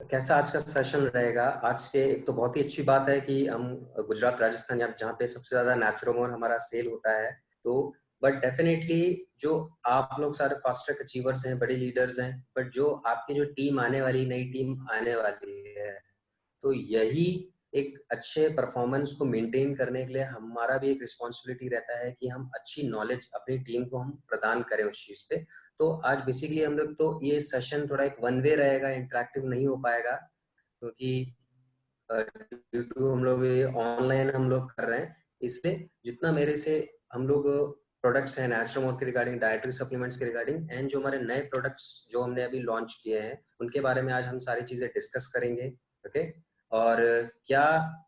कैसा आज का सेशन रहेगा? आज के एक तो बहुत ही अच्छी बात है कि हम गुजरात, राजस्थान या जहाँ पे सबसे ज्यादा नेचुरोमोर हमारा सेल होता है। तो बट डेफिनेटली जो आप लोग सारे फास्ट ट्रैक अचीवर्स हैं, बड़े लीडर्स हैं, बट जो आपकी जो टीम आने वाली, नई टीम आने वाली है, तो यही एक अच्छे परफॉर्मेंस को मेंटेन करने के लिए हमारा भी एक रिस्पॉन्सिबिलिटी रहता है कि हम अच्छी नॉलेज अपनी टीम को हम प्रदान करें उस चीज पे। तो आज बेसिकली हम लोग, तो ये सेशन थोड़ा एक वन वे रहेगा, इंटरेक्टिव नहीं हो पाएगा क्योंकि ड्यू टू हम लोग ये ऑनलाइन हम लोग कर रहे हैं। इसलिए जितना मेरे से हम लोग प्रोडक्ट्स हैं नेचुरोमोर के रिगार्डिंग, डाइटरी सप्लीमेंट्स के रिगार्डिंग, एंड जो हमारे नए प्रोडक्ट्स जो हमने अभी लॉन्च किए हैं उनके बारे में आज हम सारी चीजें डिस्कस करेंगे। ओके। और क्या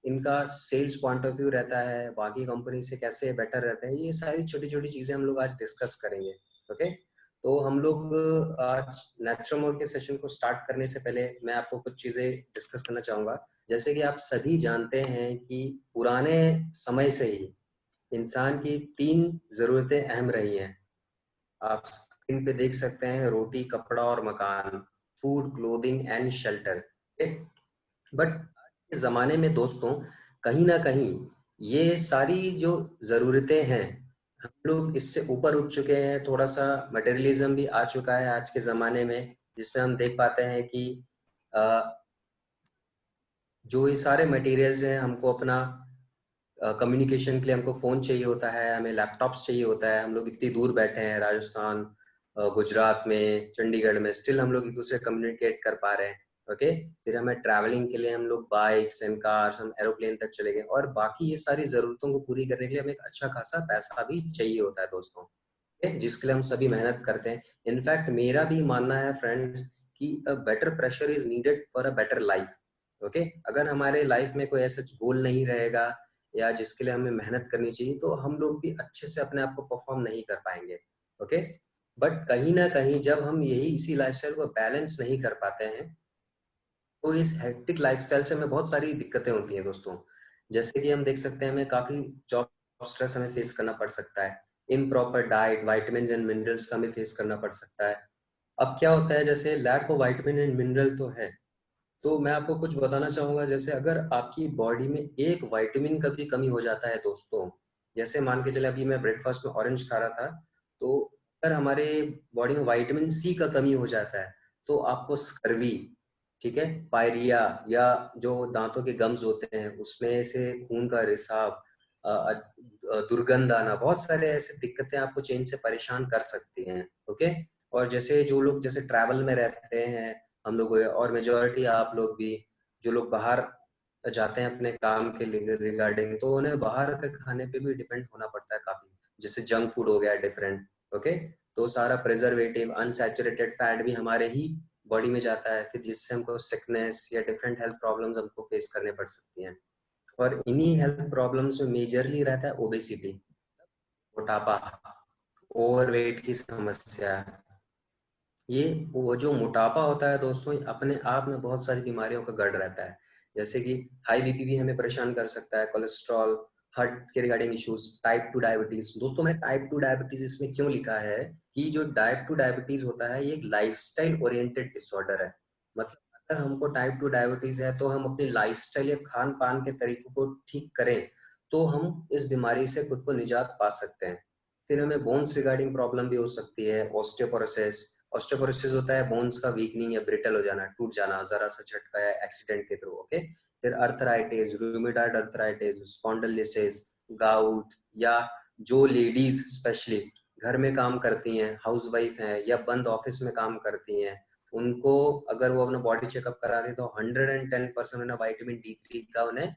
इनका सेल्स पॉइंट ऑफ व्यू रहता है, बाकी कंपनी से कैसे बेटर रहते हैं, ये सारी छोटी छोटी चीजें हम लोग आज डिस्कस करेंगे। ओके। तो हम लोग आज नेचुरोमोर के सेशन को स्टार्ट करने से पहले मैं आपको कुछ चीजें डिस्कस करना चाहूंगा। जैसे कि आप सभी जानते हैं कि पुराने समय से ही इंसान की 3 जरूरतें अहम रही हैं। आप स्क्रीन पे देख सकते हैं, रोटी, कपड़ा और मकान, food, clothing and shelter. But इस जमाने में दोस्तों, कहीं ना कहीं ये सारी जो जरूरतें हैं, हम लोग इससे ऊपर उठ चुके हैं। थोड़ा सा मटेरियलिज्म भी आ चुका है आज के जमाने में, जिसमें हम देख पाते हैं कि जो ये सारे मटेरियल्स हैं, हमको अपना कम्युनिकेशन के लिए हमको फोन चाहिए होता है, हमें लैपटॉप्स चाहिए होता है। हम लोग इतनी दूर बैठे हैं, राजस्थान, गुजरात में, चंडीगढ़ में, स्टिल हम लोग एक दूसरे कम्युनिकेट कर पा रहे हैं। ओके। फिर हमें ट्रैवलिंग के लिए हम लोग बाइक्स एंड कार्स, हम एरोप्लेन तक चले गए, और बाकी ये सारी जरूरतों को पूरी करने के लिए हमें एक अच्छा खासा पैसा भी चाहिए होता है दोस्तों। ओके, जिसके लिए हम सभी मेहनत करते हैं। इनफैक्ट मेरा भी मानना है फ्रेंड्स कि a better pressure is needed for a better life. Okay. अगर हमारे लाइफ में कोई ऐसा गोल नहीं रहेगा या जिसके लिए हमें मेहनत करनी चाहिए, तो हम लोग भी अच्छे से अपने आप को परफॉर्म नहीं कर पाएंगे। ओके। बट कहीं ना कहीं जब हम यही इसी लाइफस्टाइल को बैलेंस नहीं कर पाते हैं, तो इस हेक्टिक लाइफस्टाइल से हमें बहुत सारी दिक्कतें होती हैं दोस्तों। जैसे कि हम देख सकते हैं, हमें काफी जॉब स्ट्रेस हमें फेस करना पड़ सकता है, improper diet, vitamin and minerals का हमें फेस करना पड़ सकता है। अब क्या होता है, जैसे lack of vitamin and mineral तो है, तो मैं आपको कुछ बताना चाहूंगा। जैसे अगर आपकी बॉडी में एक विटामिन का भी कमी हो जाता है दोस्तों, जैसे मान के चले अभी मैं ब्रेकफास्ट में ऑरेंज खा रहा था, तो अगर हमारे बॉडी में विटामिन सी का कमी हो जाता है, तो आपको स्कर्वी, ठीक है, पायरिया, या जो दांतों के गम्स होते हैं उसमें से खून का रिसाव, दुर्गंध आना, बहुत सारे ऐसे दिक्कतें आपको चेंज से परेशान कर सकती हैं। ओके। और जैसे जो लोग जैसे ट्रैवल में रहते हैं, हम लोग और मेजोरिटी आप लोग भी, जो लोग बाहर जाते हैं अपने काम के रिगार्डिंग, तो उन्हें बाहर के खाने पे भी डिपेंड होना पड़ता है काफी। जैसे जंक फूड हो गया डिफरेंट। ओके। तो सारा प्रिजर्वेटिव, अनसैचुरेटेड फैट भी हमारे ही बॉडी में जाता है, फिर जिससे हमको सिकनेस या डिफरेंट हेल्थ प्रॉब्लम्स हमको फेस करने पड़ सकती हैं। और इन्हीं हेल्थ प्रॉब्लम्स में मेजरली रहता है ओबेसिटी, मोटापा, ओवरवेट की समस्या। ये वो जो मोटापा होता है दोस्तों, अपने आप में बहुत सारी बीमारियों का गढ़ रहता है। जैसे कि हाई बीपी भी हमें परेशान कर सकता है, कोलेस्ट्रॉल, हार्ट के रिगार्डिंग इश्यूज, टाइप 2 डायबिटीज। दोस्तों मैंने टाइप 2 डायबिटीज इसमें क्यों लिखा है कि जो टाइप 2 डायबिटीज होता है, ये एक लाइफस्टाइल ओरिएंटेड डिसऑर्डर है। मतलब अगर हमको टाइप 2 डायबिटीज है, तो हम अपनी लाइफस्टाइल या खान पान के तरीकों को ठीक करें, तो हम इस बीमारी से खुद को निजात पा सकते हैं। फिर हमें बोन्स रिगार्डिंग प्रॉब्लम भी हो सकती है, ऑस्टियोपोरोसिस। ऑस्टियोपोरोसिस होता है बोन्स का वीकनिंग या ब्रिटल हो जाना, टूट जाना जरा सा झटका या एक्सीडेंट के थ्रू। ओके। फिर arthritis, rheumatoid arthritis, spondylosis, gout, या जो लेडीज स्पेशली घर में काम करती हैं, हाउस वाइफ हैं या बंद ऑफिस में काम करती हैं, उनको अगर वो अपना बॉडी चेकअप कराते, तो 110% उन्हें विटामिन D3 का उन्हें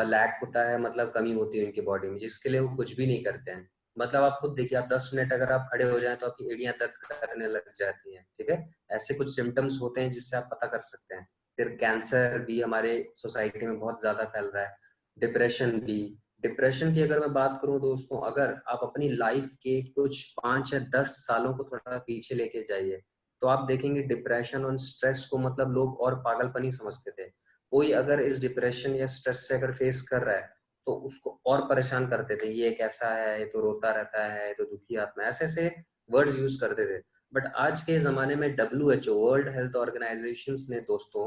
लैक होता है, मतलब कमी होती है उनकी बॉडी में, जिसके लिए वो कुछ भी नहीं करते हैं। मतलब आप खुद देखिए, आप 10 मिनट अगर आप खड़े हो जाएं तो आपकी एड़ियां दर्द करने लग जाती हैं। ठीक है। ऐसे कुछ सिम्टम्स होते हैं जिससे आप पता कर सकते हैं। फिर कैंसर भी हमारे सोसाइटी में बहुत ज्यादा फैल रहा है, डिप्रेशन भी। डिप्रेशन की अगर मैं बात करूं दोस्तों, अगर आप अपनी लाइफ के कुछ 5 या 10 सालों को थोड़ा पीछे लेके जाइए, तो आप देखेंगे डिप्रेशन और स्ट्रेस को मतलब लोग और पागलपन ही समझते थे। कोई अगर इस डिप्रेशन या स्ट्रेस से अगर फेस कर रहा है, तो उसको और परेशान करते थे, ये कैसा है, ये तो रोता रहता है, ये तो दुखी आत्मा है, ऐसे ऐसे वर्ड्स यूज करते थे। बट आज के ज़माने में WHO, वर्ल्ड हेल्थ ऑर्गेनाइजेशन ने दोस्तों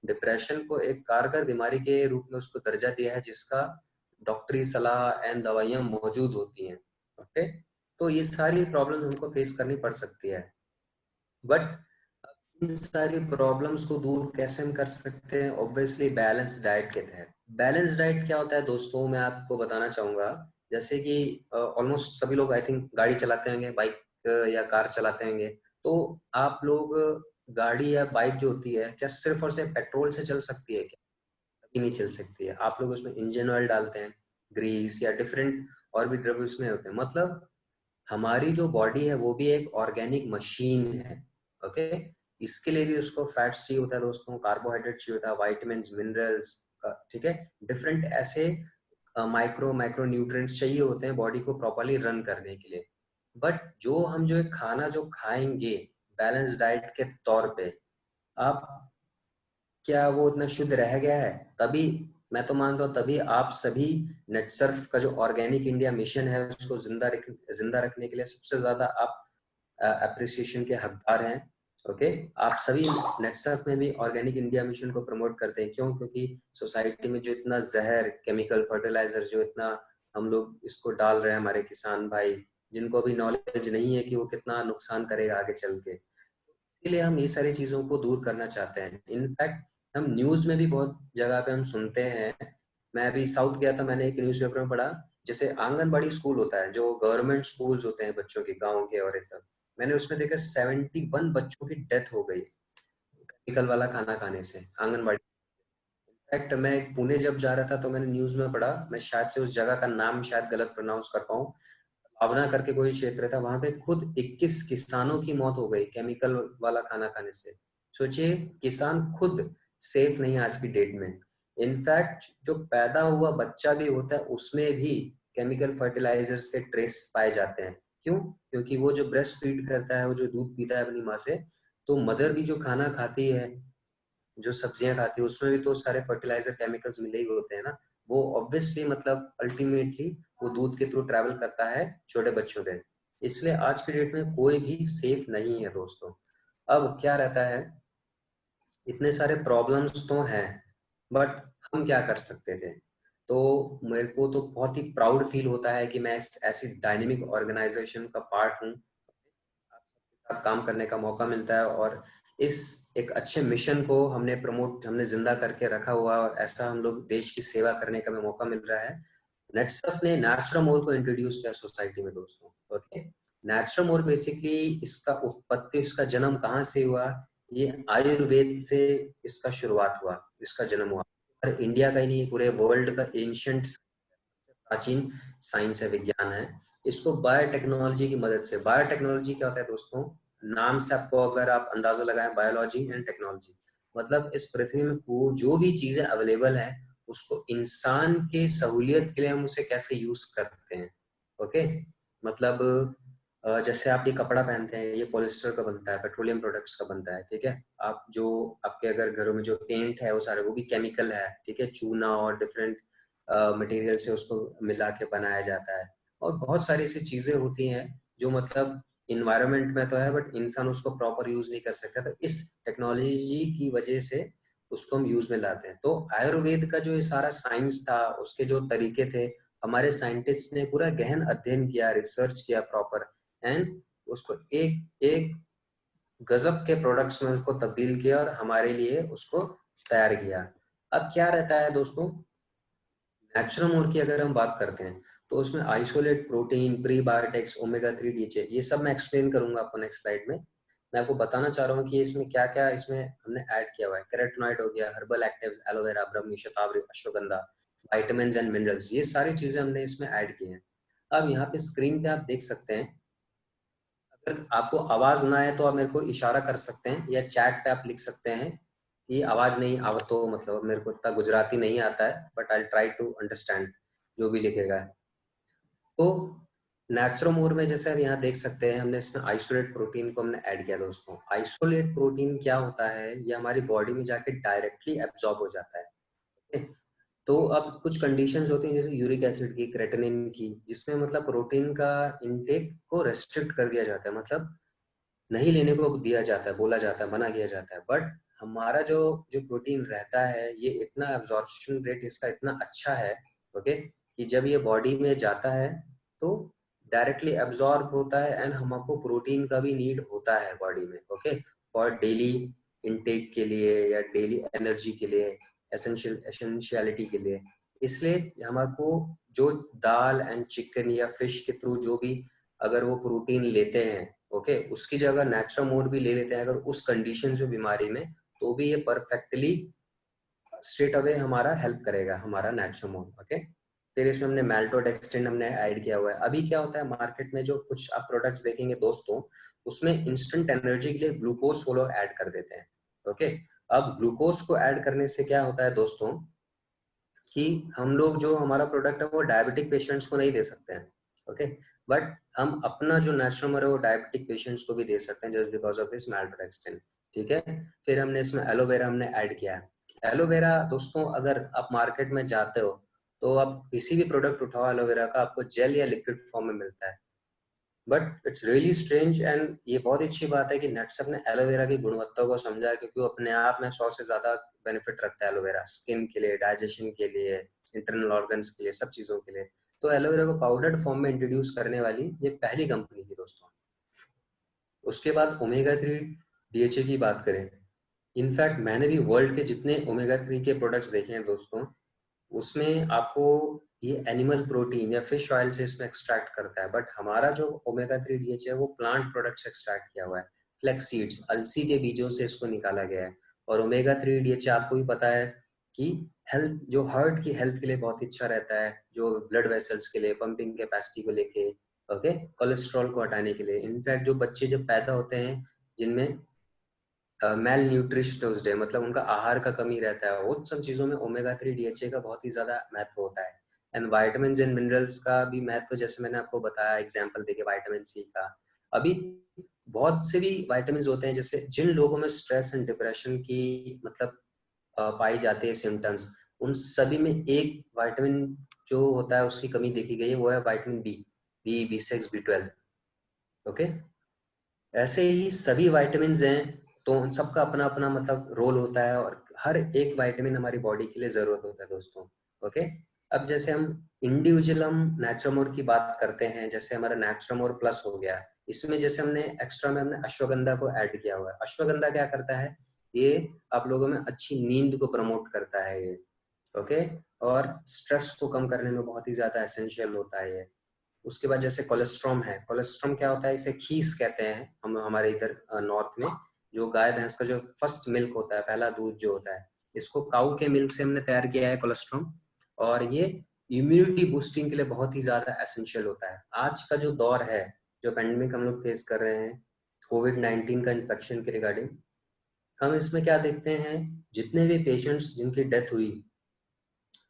डिप्रेशन को एक कारगर बीमारी के रूप में उसको दर्जा दिया है, जिसका डॉक्टरी सलाह एंड दवाइयाँ मौजूद होती हैं। ओके, तो ये सारी प्रॉब्लम हमको फेस करनी पड़ सकती है, बट इन सारी प्रॉब्लम्स को दूर कैसे हम कर सकते हैं? ऑब्वियसली बैलेंस डाइट के तहत। बैलेंस डाइट क्या होता है दोस्तों, मैं आपको बताना चाहूंगा। जैसे कि ऑलमोस्ट सभी लोग आई थिंक गाड़ी चलाते होंगे, बाइक या कार चलाते होंगे, तो आप लोग गाड़ी या बाइक जो होती है, क्या सिर्फ और सिर्फ पेट्रोल से चल सकती है? क्या कभी नहीं चल सकती है। आप लोग उसमें इंजन ऑयल डालते हैं, ग्रीस या डिफरेंट और भी द्रव्य उसमें होते हैं। मतलब हमारी जो बॉडी है वो भी एक ऑर्गेनिक मशीन है। ओके, इसके लिए भी उसको फैट्स चाहिए होता है दोस्तों, कार्बोहाइड्रेट चाहिए होता है, वाइटामिन मिनरल्स, ठीक है, डिफरेंट ऐसे माइक्रो माइक्रो न्यूट्रिएंट्स चाहिए होते हैं बॉडी को प्रॉपर्ली रन करने के लिए। बट जो एक खाना जो खाएंगे बैलेंस डाइट के तौर पे, आप क्या वो इतना शुद्ध रह गया है? तभी मैं तो मानता हूँ, तभी आप सभी नेटसर्फ का जो ऑर्गेनिक इंडिया मिशन है उसको जिंदा रखने के लिए सबसे ज्यादा आप अप्रिसिएशन के हकदार हैं। ओके, आप सभी नेटसर्फ में भी ऑर्गेनिक इंडिया मिशन को प्रमोट करते हैं। क्यों? क्योंकि सोसाइटी में जो इतना जहर, केमिकल फर्टिलाइजर जो इतना हम लोग इसको डाल रहे हैं, हमारे किसान भाई जिनको अभी नॉलेज नहीं है कि वो कितना नुकसान करेगा आगे चल के, इसलिए हम ये सारी चीजों को दूर करना चाहते हैं। इनफैक्ट हम न्यूज में भी बहुत जगह पे हम सुनते हैं। मैं अभी साउथ गया था, मैंने एक न्यूज़पेपर में पढ़ा, जैसे आंगनबाड़ी स्कूल होता है, जो गवर्नमेंट स्कूल्स होते हैं बच्चों के, गांव के और ये सब, मैंने उसमें देखा 71 बच्चों की डेथ हो गई केमिकल वाला खाना खाने से, आंगनबाड़ी। इनफैक्ट मैं पुणे जब जा रहा था तो मैंने न्यूज में पढ़ा, मैं शायद से उस जगह का नाम शायद गलत प्रोनाउंस कर पाऊँ, भावना करके कोई क्षेत्र था, वहां पे खुद 21 किसानों की मौत हो गई केमिकल वाला खाना खाने से। सोचिए, किसान खुद सेफ नहीं है आज की डेट में। इनफैक्ट जो पैदा हुआ बच्चा भी होता है उसमें भी केमिकल फर्टिलाइजर्स के ट्रेस पाए जाते हैं। क्यों? क्योंकि वो जो ब्रेस्ट फीड करता है, वो जो दूध पीता है अपनी माँ से, तो मदर भी जो खाना खाती है, जो सब्जियां खाती है, उसमें भी तो सारे फर्टिलाइजर केमिकल्स मिले ही होते हैं ना। वो ऑब्वियसली मतलब अल्टीमेटली वो दूध के थ्रू ट्रैवल करता है छोटे बच्चों पे। इसलिए आज की डेट में कोई भी सेफ नहीं है दोस्तों। अब क्या रहता है, इतने सारे प्रॉब्लम्स तो हैं, बट हम क्या कर सकते थे? तो मेरे को तो बहुत ही प्राउड फील होता है कि मैं ऐसी डायनेमिक ऑर्गेनाइजेशन का पार्ट हूँ। आप सबके साथ काम करने का मौका मिलता है, और इस एक अच्छे मिशन को हमने जिंदा करके रखा हुआ, और ऐसा हम लोग देश की सेवा करने का हमें मौका मिल रहा है। नेटसर्फ ने नेचुरमोर को इंट्रोड्यूस किया सोसाइटी में दोस्तों। ओके, नेचुरमोर बेसिकली इसका उत्पत्ति, इसका जन्म कहाँ से हुआ? ये आयुर्वेद से इसका शुरुआत हुआ, इसका जन्म हुआ। और इंडिया का ही नहीं, पूरे वर्ल्ड का एंशियंट प्राचीन साइंस है, विज्ञान है। इसको बायोटेक्नोलॉजी की मदद से, बायोटेक्नोलॉजी क्या होता है दोस्तों, नाम से आपको अगर आप अंदाजा लगाएं, बायोलॉजी एंड टेक्नोलॉजी, मतलब इस पृथ्वी में जो भी चीजें अवेलेबल है उसको इंसान के सहूलियत के लिए हम उसे कैसे यूज करते हैं। ओके, मतलब जैसे आप ये कपड़ा पहनते हैं, ये पॉलिस्टर का बनता है, पेट्रोलियम प्रोडक्ट्स का बनता है, ठीक है। आप जो आपके अगर घरों में जो पेंट है वो सारे वो भी केमिकल है, ठीक है, चूना और डिफरेंट मटेरियल से उसको मिला के बनाया जाता है। और बहुत सारी ऐसी चीजें होती हैं जो मतलब इन्वायरमेंट में तो है, बट इंसान उसको प्रॉपर यूज नहीं कर सकता। तो इस टेक्नोलॉजी की वजह से उसको हम यूज में लाते हैं। तो आयुर्वेद का जो ये सारा साइंस था, उसके जो तरीके थे, हमारे साइंटिस्ट ने पूरा गहन अध्ययन किया, रिसर्च किया प्रॉपर, एंड उसको एक एक गजब के प्रोडक्ट्स में उसको तब्दील किया और हमारे लिए उसको तैयार किया। अब क्या रहता है दोस्तों, नेचुरल की अगर हम बात करते हैं तो उसमें isolate protein, prebiotics, omega 3 DHA, ये सब मैं एक्सप्लेन करूंगा आपको नेक्स्ट स्लाइड में। मैं आपको बताना चाह रहा हूँ कि इसमें क्या क्या इसमें हमने ऐड किया हुआ है। कैरोटीनॉइड हो गया, herbal actives, aloe vera, Brahmi, Shatavari, Ashwagandha, vitamin and minerals, ये सारी चीजें हमने इसमें ऐड की हैं। अब यहाँ पे स्क्रीन पे आप देख सकते हैं, अगर आपको आवाज ना आए तो आप मेरे को इशारा कर सकते हैं, या चैट पे आप लिख सकते हैं कि आवाज नहीं आवा, तो मतलब मेरे को इतना गुजराती नहीं आता है, but I try to understand जो भी लिखेगा। तो नेचुरोमोर में जैसे आप यहाँ देख सकते हैं, हमने इसमें आइसोलेट प्रोटीन को हमने ऐड किया दोस्तों। आइसोलेट प्रोटीन क्या होता है, ये हमारी बॉडी में जाके डायरेक्टली एब्जॉर्ब हो जाता है। ठीक है? तो अब कुछ कंडीशंस होती हैं, जैसे यूरिक एसिड की, क्रेटिनिन की, जिसमें मतलब प्रोटीन का इनटेक को रेस्ट्रिक्ट कर दिया जाता है। मतलब नहीं लेने को दिया जाता है, बोला जाता है, मना किया जाता है, बट हमारा जो जो प्रोटीन रहता है ये इतना एब्जॉर्प्शन रेट इसका इतना अच्छा है, ओके, कि जब ये बॉडी में जाता है तो डायरेक्टली एब्जॉर्ब होता है एंड हमको प्रोटीन का भी नीड होता है बॉडी में, ओके, फॉर डेली इनटेक के लिए या डेली एनर्जी के लिए, एसेंशियलिटी के लिए। इसलिए हमको जो दाल एंड चिकन या फिश के थ्रू जो भी अगर वो प्रोटीन लेते हैं, ओके, उसकी जगह नेचुरोमोर भी ले लेते हैं अगर उस कंडीशंस में बीमारी में, तो भी ये परफेक्टली स्ट्रेट अवे हमारा हेल्प करेगा हमारा नेचुरोमोर, ओके। फिर इसमें हमने मैल्टोडेक्स्ट्रिन हमने ऐड किया हुआ है। अभी क्या होता है मार्केट में जो कुछ आप प्रोडक्ट्स देखेंगे दोस्तों, उसमें इंस्टेंट एनर्जी के लिए ग्लूकोज वो लोग ऐड कर देते हैं, ओके। अब ग्लूकोज को ऐड करने से क्या होता है दोस्तों कि हम लोग जो हमारा प्रोडक्ट है वो डायबिटिक पेशेंट्स को नहीं दे सकते हैं, ओके, बट हम अपना जो नेचुरोमर है वो डायबिटिक पेशेंट्स को भी दे सकते हैं जस्ट बिकॉज ऑफ दिस मैल्टोडेक्स्ट्रिन, ठीक है। फिर हमने इसमें एलोवेरा हमने ऐड किया है। एलोवेरा दोस्तों अगर आप मार्केट में जाते हो तो आप किसी भी प्रोडक्ट उठाओ एलोवेरा का, आपको जेल या लिक्विड फॉर्म में मिलता है, but it's really strange and ये बहुत अच्छी बात है कि नट्स ने एलोवेरा की गुणवत्ता को समझा, क्योंकि वो अपने आप में 100 से ज्यादा बेनिफिट रखता है एलोवेरा, स्किन के लिए, डाइजेशन के लिए, इंटरनल ऑर्गन्स के लिए, सब चीजों के लिए। तो एलोवेरा को पाउडर्ड फॉर्म में इंट्रोड्यूस करने वाली ये पहली कंपनी थी दोस्तों। उसके बाद ओमेगा 3 डीएचए की बात करें, इनफैक्ट मैंने भी वर्ल्ड के जितने ओमेगा 3 के प्रोडक्ट्स देखे हैं दोस्तों, उसमें आपको ये एनिमल प्रोटीन या फिश ऑयल से इसमें एक्सट्रैक्ट करता है, बट हमारा जो ओमेगा 3 डीएचए है वो प्लांट प्रोडक्ट से एक्सट्रैक्ट किया हुआ है, फ्लैक्स सीड्स, अलसी के बीजों से इसको निकाला गया है। और ओमेगा 3 डीएचए आपको भी पता है कि हेल्थ, जो हार्ट की हेल्थ के लिए बहुत ही अच्छा रहता है, जो ब्लड वेसल्स के लिए, पंपिंग कैपेसिटी को लेके, ओके, कोलेस्ट्रॉल को हटाने के लिए। इनफैक्ट जो बच्चे जब पैदा होते हैं जिनमें मेल न्यूट्रिशनिस्ट है, मतलब उनका आहार का कमी रहता है, उन सब चीजों में ओमेगा 3 डीएचए का बहुत ही ज्यादा महत्व होता है। एंड वाइटामिन एंड मिनरल्स का भी महत्व जैसे मैंने आपको बताया एग्जांपल देके विटामिन सी का। अभी बहुत से भी विटामिन होते हैं, जैसे जिन लोगों में स्ट्रेस एंड डिप्रेशन की मतलब पाई जाती है सिम्टम्स, उन सभी में एक विटामिन जो होता है उसकी कमी देखी गई है, वो है विटामिन बी6, बी12, ओके। ऐसे ही सभी विटामिन हैं, तो उन सबका अपना अपना मतलब रोल होता है और हर एक विटामिन हमारी बॉडी के लिए जरूरत होता है दोस्तों, ओके। अब जैसे हम इंडिविजुअल हम नेचुरोमोर की बात करते हैं, जैसे हमारा नेचुरोमोर प्लस हो गया, इसमें जैसे हमने एक्स्ट्रा में हमने अश्वगंधा को ऐड किया हुआ है। अश्वगंधा क्या करता है, ये आप लोगों में अच्छी नींद को प्रमोट करता है ये, ओके, और स्ट्रेस को कम करने में बहुत ही ज्यादा एसेंशियल होता है ये। उसके बाद जैसे कोलेस्ट्रॉम है, कोलेस्ट्रॉम क्या होता है, इसे खीस कहते हैं हम हमारे इधर नॉर्थ में। जो गाय भैंस का जो फर्स्ट मिल्क होता है, पहला दूध जो होता है, इसको काऊ के मिल्क से हमने तैयार किया है कोलेस्ट्रॉम, और ये इम्यूनिटी बूस्टिंग के लिए बहुत ही ज्यादा एसेंशियल होता है। आज का जो दौर है, जो पेंडेमिक हम लोग फेस कर रहे हैं कोविड-19 का इन्फेक्शन के रिगार्डिंग, हम इसमें क्या देखते हैं, जितने भी पेशेंट्स जिनकी डेथ हुई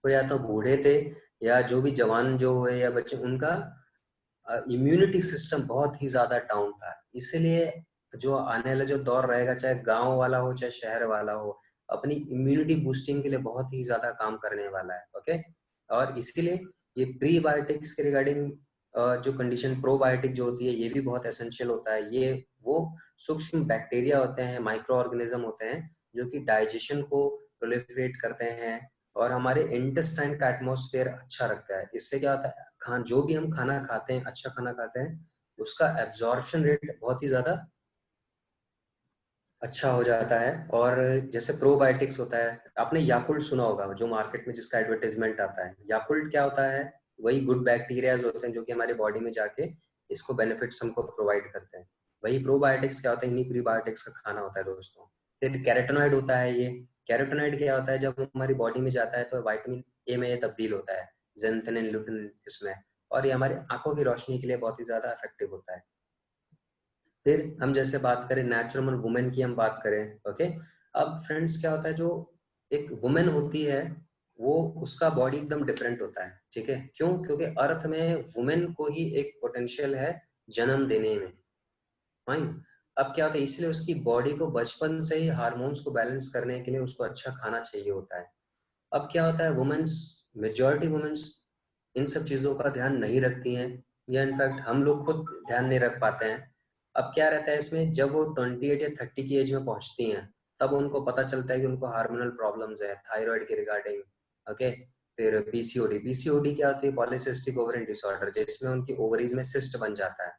वो या तो बूढ़े थे या जो भी जवान जो हुए या बच्चे, उनका इम्यूनिटी सिस्टम बहुत ही ज्यादा डाउन था। इसीलिए जो आने वाला जो दौर रहेगा, चाहे गांव वाला हो चाहे शहर वाला हो, अपनी इम्यूनिटी बूस्टिंग के लिए बहुत ही ज्यादा काम करने वाला है, ओके। और इसीलिए ये प्रीबायोटिक्स के रिगार्डिंग जो कंडीशन, प्रोबायोटिक जो होती है ये भी बहुत एसेंशियल होता है। ये वो सूक्ष्म बैक्टीरिया होते हैं, माइक्रो ऑर्गेनिज्म होते हैं, जो कि डाइजेशन को प्रोलिफरेट करते हैं और हमारे इंटेस्टाइन का एटमॉस्फेयर अच्छा रखता है। इससे क्या होता है, जो भी हम खाना खाते हैं, अच्छा खाना खाते हैं, उसका एब्जॉर्प्शन रेट बहुत ही ज्यादा अच्छा हो जाता है। और जैसे प्रोबायोटिक्स होता है, आपने याकुल्ट सुना होगा जो मार्केट में जिसका एडवर्टाइजमेंट आता है, याकुल्ट क्या होता है, वही गुड बैक्टीरियाज होते हैं जो कि हमारे बॉडी में जाके इसको बेनिफिट्स हमको प्रोवाइड करते हैं। वही प्रोबायोटिक्स क्या होता है, इन्हीं प्रीबायोटिक्स का खाना होता है दोस्तों। फिर कैरोटीनॉइड होता है, ये कैरोटीनॉइड क्या होता है, जब हमारी बॉडी में जाता है तो विटामिन ए में ये तब्दील होता है, जेंथनिन, ल्यूटिन इसमें, और ये हमारी आंखों की रोशनी के लिए बहुत ही ज्यादा इफेक्टिव होता है। फिर हम जैसे बात करें नेचुरल वुमेन की हम बात करें, ओके। अब फ्रेंड्स क्या होता है, जो एक वुमेन होती है वो उसका बॉडी एकदम डिफरेंट होता है, ठीक है, क्यों, क्योंकि अर्थ में वुमेन को ही एक पोटेंशियल है जन्म देने में, फाइन। अब क्या होता है, इसलिए उसकी बॉडी को बचपन से ही हार्मोन्स को बैलेंस करने के लिए उसको अच्छा खाना चाहिए होता है। अब क्या होता है, वुमेन्स, मेजॉरिटी वुमेन्स इन सब चीजों का ध्यान नहीं रखती हैं, या इनफैक्ट हम लोग खुद ध्यान नहीं रख पाते हैं। अब क्या रहता है इसमें, जब वो 28 या 30 की एज में पहुंचती हैं तब उनको पता चलता है कि उनको हार्मोनल प्रॉब्लम्स है, थायराइड के रिगार्डिंग। ओके, फिर पीसीओडी। पीसीओडी क्या होती है? पॉलीसिस्टिक ओवरियन डिसऑर्डर, जिसमें उनकी ओवरीज में सिस्ट बन जाता है।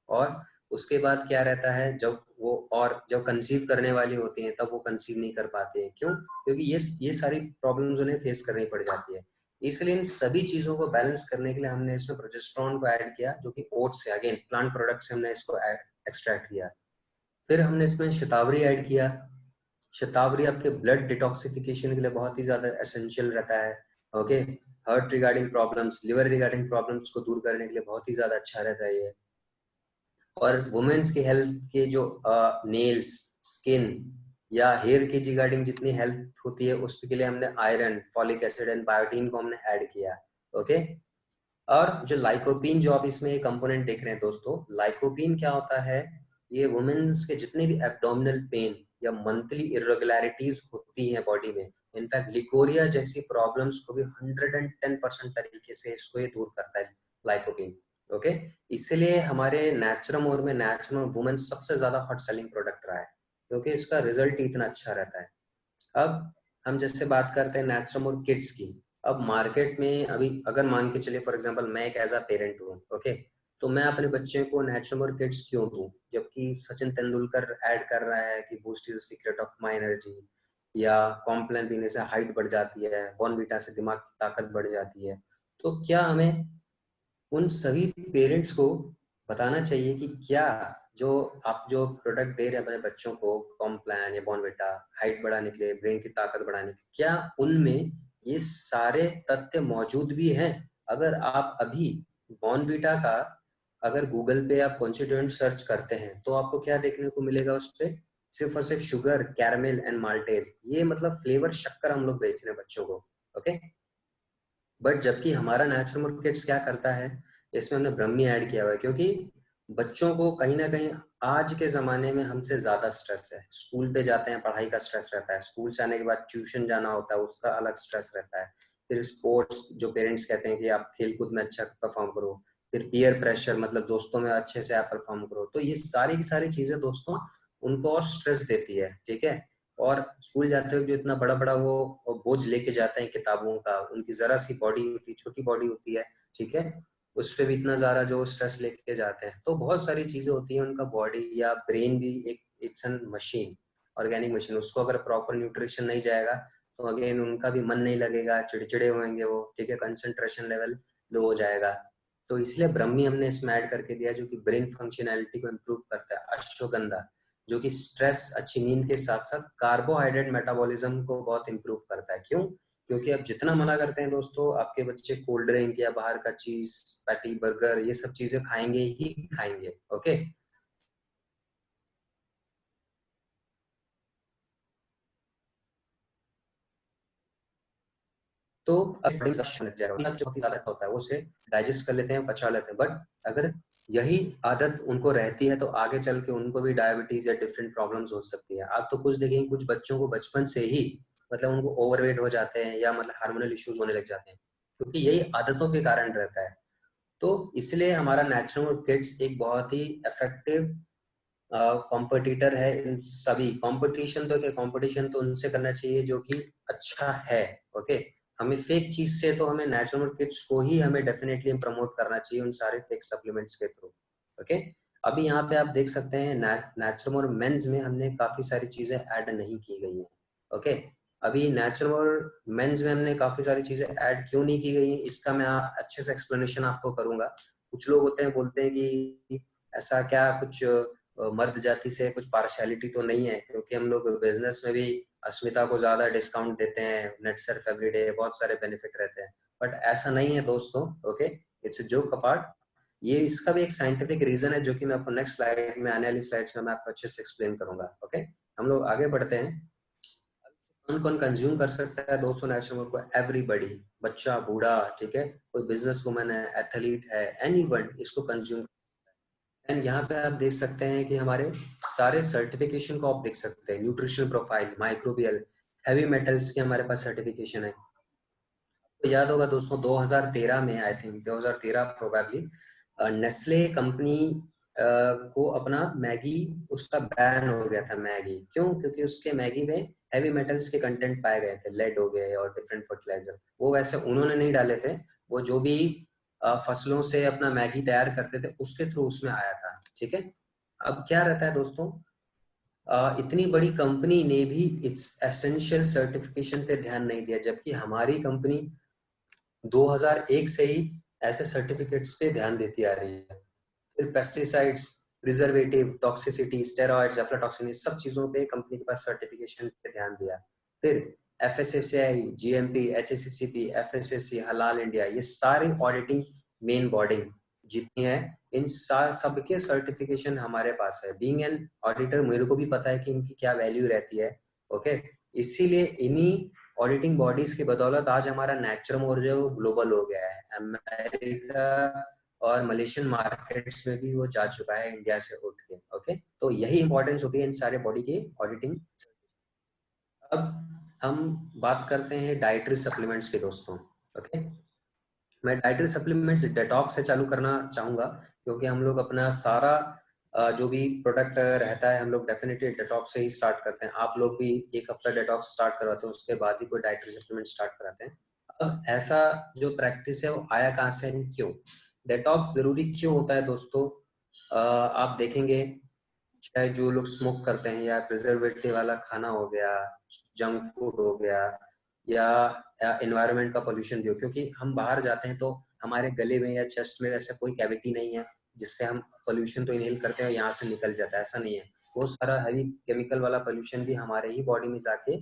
और उसके बाद क्या रहता है, जब कंसीव करने वाली होती हैं तब वो कंसीव नहीं कर पाती हैं। क्यों? क्योंकि ये सारी प्रॉब्लम्स उन्हें फेस करनी पड़ जाती है। इसलिए इन सभी चीजों को बैलेंस करने के लिए हमने इसमें प्रोजेस्टेरोन को ऐड किया, जो कि ओट्स से, अगेन प्लांट प्रोडक्ट से हमने इसको एक्सट्रैक्ट किया। फिर हमने इसमें शतावरी ऐड किया। शतावरी आपके ब्लड डिटॉक्सिफिकेशन के लिए बहुत ही ज्यादा एसेंशियल रहता है। Okay, heart regarding problems, liver regarding problems को दूर करने के लिए बहुत ही ज्यादा अच्छा रहता है ये। और वुमेन्स की हेल्थ के जो नेल्स, स्किन या हेयर की रिगार्डिंग जितनी हेल्थ होती है उसके लिए हमने iron, folic acid and biotin को हमने ऐड किया। ओके, और जो लाइकोपीन, जो आप इसमें एक कंपोनेंट देख रहे हैं दोस्तों, लाइकोपीन क्या होता है? ये वुमेन्स के जितने भी एब्डोमिनल पेन या मंथली इरेगुलरिटीज होती हैं बॉडी में, इनफैक्ट लिकोरिया जैसी प्रॉब्लम्स को भी 110% तरीके से इसको ये दूर करता है लाइकोपीन। ओके, इसलिए हमारे नेचुरमोर में नेचुरल वुमेन सबसे ज्यादा हॉट सेलिंग प्रोडक्ट रहा है, क्योंकि इसका रिजल्ट ही इतना अच्छा रहता है। अब हम जैसे बात करते हैं नेचुरमोर किड्स की। अब मार्केट में अभी अगर मान के चलिए, फॉर एग्जांपल मैं एक एज अ पेरेंट हूँ, ओके, तो मैं अपने बच्चे को नेचुरमोर किड्स क्यों दूं, जबकि सचिन तेंदुलकर ऐड कर रहा है कि boost is the secret of my energy, या कॉम्प्लान पीने से हाइट बढ़ जाती है, बॉर्नवीटा से दिमाग की ताकत बढ़ जाती है। तो क्या हमें उन सभी पेरेंट्स को बताना चाहिए कि क्या जो आप जो प्रोडक्ट दे रहे हैं अपने बच्चों को, कॉम्प्लान या बॉर्नविटा, हाइट बढ़ाने के लिए, ब्रेन की ताकत बढ़ाने के लिए, क्या उनमें ये सारे तथ्य मौजूद भी हैं? अगर आप अभी बॉर्नविटा का अगर गूगल पे आप कॉन्स्टिट्यूएंट सर्च करते हैं तो आपको क्या देखने को मिलेगा? उस पे सिर्फ और सिर्फ शुगर, कैरमेल एंड माल्टेज, ये मतलब फ्लेवर शक्कर हम लोग बेच रहे हैं बच्चों को। ओके, बट जबकि हमारा नेचुरल किड्स क्या करता है, इसमें हमने ब्रह्मी ऐड किया हुआ है, क्योंकि बच्चों को कहीं ना कहीं आज के जमाने में हमसे ज्यादा स्ट्रेस है। स्कूल पे जाते हैं, पढ़ाई का स्ट्रेस रहता है, स्कूल से आने के बाद ट्यूशन जाना होता है, उसका अलग स्ट्रेस रहता है। फिर स्पोर्ट्स, जो पेरेंट्स कहते हैं कि आप खेल कूद में अच्छा परफॉर्म करो। फिर पीयर प्रेशर, मतलब दोस्तों में अच्छे से आप परफॉर्म करो। तो ये सारी की सारी चीजें दोस्तों उनको और स्ट्रेस देती है। ठीक है, और स्कूल जाते वक्त जो इतना बड़ा बड़ा वो बोझ लेके जाते हैं किताबों का, उनकी जरा सी बॉडी होती है, छोटी बॉडी होती है, ठीक है, उस पे भी इतना ज्यादा जो स्ट्रेस लेके जाते हैं। तो बहुत सारी चीजें होती हैं, उनका बॉडी या ब्रेन भी एक it's an machine, organic machine. उसको अगर प्रॉपर न्यूट्रिशन नहीं जाएगा तो अगेन उनका भी मन नहीं लगेगा, चिड़चिड़े होंगे वो, ठीक है, कंसंट्रेशन लेवल लो हो जाएगा। तो इसलिए ब्रह्मी हमने इसमें ऐड करके दिया, जो कि ब्रेन फंक्शनैलिटी को इम्प्रूव करता है। अश्वगंधा, जो कि स्ट्रेस, अच्छी नींद के साथ साथ कार्बोहाइड्रेट मेटाबॉलिज्म को बहुत इंप्रूव करता है। क्यों? क्योंकि आप जितना मना करते हैं दोस्तों, आपके बच्चे कोल्ड ड्रिंक या बाहर का चीज, पैटी, बर्गर, ये सब चीजें खाएंगे ही खाएंगे। ओके, तो लग जाएगा, जो ज्यादा होता है वो उसे डाइजेस्ट कर लेते हैं, पचा लेते हैं। बट अगर यही आदत उनको रहती है तो आगे चल के उनको भी डायबिटीज या डिफरेंट प्रॉब्लम्स हो सकती है। आप तो कुछ देखेंगे, कुछ बच्चों को बचपन से ही मतलब उनको ओवरवेट हो जाते हैं या मतलब हार्मोनल इश्यूज होने लग जाते हैं, क्योंकि यही आदतों के कारण रहता है। तो इसलिए हमारा नेचुरल किड्स एक बहुत ही इफेक्टिव कॉम्पिटिटर है इन सभी कंपटीशन। तो क्या कंपटीशन तो उनसे करना चाहिए जो कि अच्छा है। ओके, हमें फेक चीज से तो हमें नेचुरल किड्स को ही हमें डेफिनेटली प्रमोट करना चाहिए उन सारे फेक सप्लीमेंट्स के थ्रू। ओके, अभी यहाँ पे आप देख सकते हैं नेचुरल मेंस में हमने काफी सारी चीजें ऐड नहीं की गई हैं। ओके, अभी नेचुरल मेंस में हमने काफी सारी चीजें ऐड क्यों नहीं की गई हैं, इसका मैं अच्छे से एक्सप्लेनेशन आपको करूंगा। कुछ लोग होते हैं, बोलते हैं कि ऐसा क्या कुछ मर्द जाति से कुछ पार्शियलिटी तो नहीं है, क्योंकि हम लोग बिजनेस में भी अस्मिता को ज्यादा डिस्काउंट देते हैं, नेट सर्फ एवरीडे, बहुत सारे बेनिफिट रहते हैं। बट ऐसा नहीं है दोस्तों। Okay, it's joke apart. ये इसका भी एक साइंटिफिक रीजन है, जो कि मैं आपको नेक्स्ट स्लाइड में, आने वाली स्लाइड्स में मैं आपको अच्छे से एक्सप्लेन करूंगा। ओके, हम लोग आगे बढ़ते हैं। कौन कौन कंज्यूम कर सकता है दोस्तों नेचुरल को? एवरीबडी, बच्चा, बूढ़ा, ठीक है, कोई बिजनेस वुमन है, एथलीट है, एनीवन इसको कंज्यूम। एंड यहाँ पे आप देख सकते हैं कि हमारे सारे सर्टिफिकेशन को आप देख सकते हैं, nutritional profile, microbial, heavy metals के हमारे पास सर्टिफिकेशन है। तो याद होगा दोस्तों, 2013 में, I think 2013 probably, Nestle company को अपना मैगी उसका बैन हो गया था। मैगी क्यों? क्योंकि उसके मैगी में हैवी मेटल्स के कंटेंट पाए गए थे, लेड हो गए और डिफरेंट फर्टिलाइजर। वो वैसे उन्होंने नहीं डाले थे, वो जो भी फसलों से अपना मैगी तैयार करते थे उसके थ्रू उसमें आया था। ठीक है। अब क्या रहता है दोस्तों, इतनी बड़ी कंपनी ने भी इट्स एसेंशियल सर्टिफिकेशन पे ध्यान नहीं दिया, जबकि हमारी कंपनी 2001 से ही ऐसे सर्टिफिकेट्स पे ध्यान देती आ रही है। फिर pesticides, preservative, toxicity, steroids, aflatoxin, इस सब चीजों पे कंपनी के पास सर्टिफिकेशन पे ध्यान दिया। फिर एफएसएसएआई, जीएमपी, एचएससीसीपी, एफएसएससी, हलाल इंडिया, ये सारी ऑडिटिंग मेन बॉडी जितनी है, इन सबके सर्टिफिकेशन हमारे पास है। बीइंग एन ऑडिटर मेरे को भी पता है कि इनकी क्या वैल्यू रहती है। ओके, इसीलिए इन्हीं ऑडिटिंग बॉडीज की बदौलत आज हमारा नेचुरम और जो ग्लोबल हो गया है। अमेरिका और मलेशियन मार्केट्स में भी वो जा चुका है इंडिया से उठ के। ओके, तो यही इंपॉर्टेंस होती है इन सारे बॉडी की ऑडिटिंग। अब हम बात करते हैं डाइटरी सप्लीमेंट्स के दोस्तों। ओके, मैं डाइटरी सप्लीमेंट्स डेटॉक्स से चालू करना चाहूंगा, क्योंकि हम लोग अपना सारा जो भी प्रोडक्ट रहता है हम लोग डेफिनेटली डेटॉक्स से ही स्टार्ट करते हैं। आप लोग भी एक हफ्ता डेटॉक्स स्टार्ट करवाते हैं, उसके बाद ही कोई डाइटरी सप्लीमेंट स्टार्ट कराते हैं। अब ऐसा जो प्रैक्टिस है वो आया कहाँ से, क्यों डेटॉक्स जरूरी क्यों होता है दोस्तों? आप देखेंगे, चाहे जो लोग स्मोक करते हैं या प्रिजर्वेटिव वाला खाना हो गया, जंक फूड हो गया, या एनवायरनमेंट का पोल्यूशन भी हो, क्योंकि हम बाहर जाते हैं तो हमारे गले में या चेस्ट में ऐसा कोई कैविटी नहीं है जिससे हम पोल्यूशन तो इनहेल करते हैं और यहाँ से निकल जाता है, ऐसा नहीं है। वो सारा हैवी केमिकल वाला पोल्यूशन भी हमारे ही बॉडी में जाके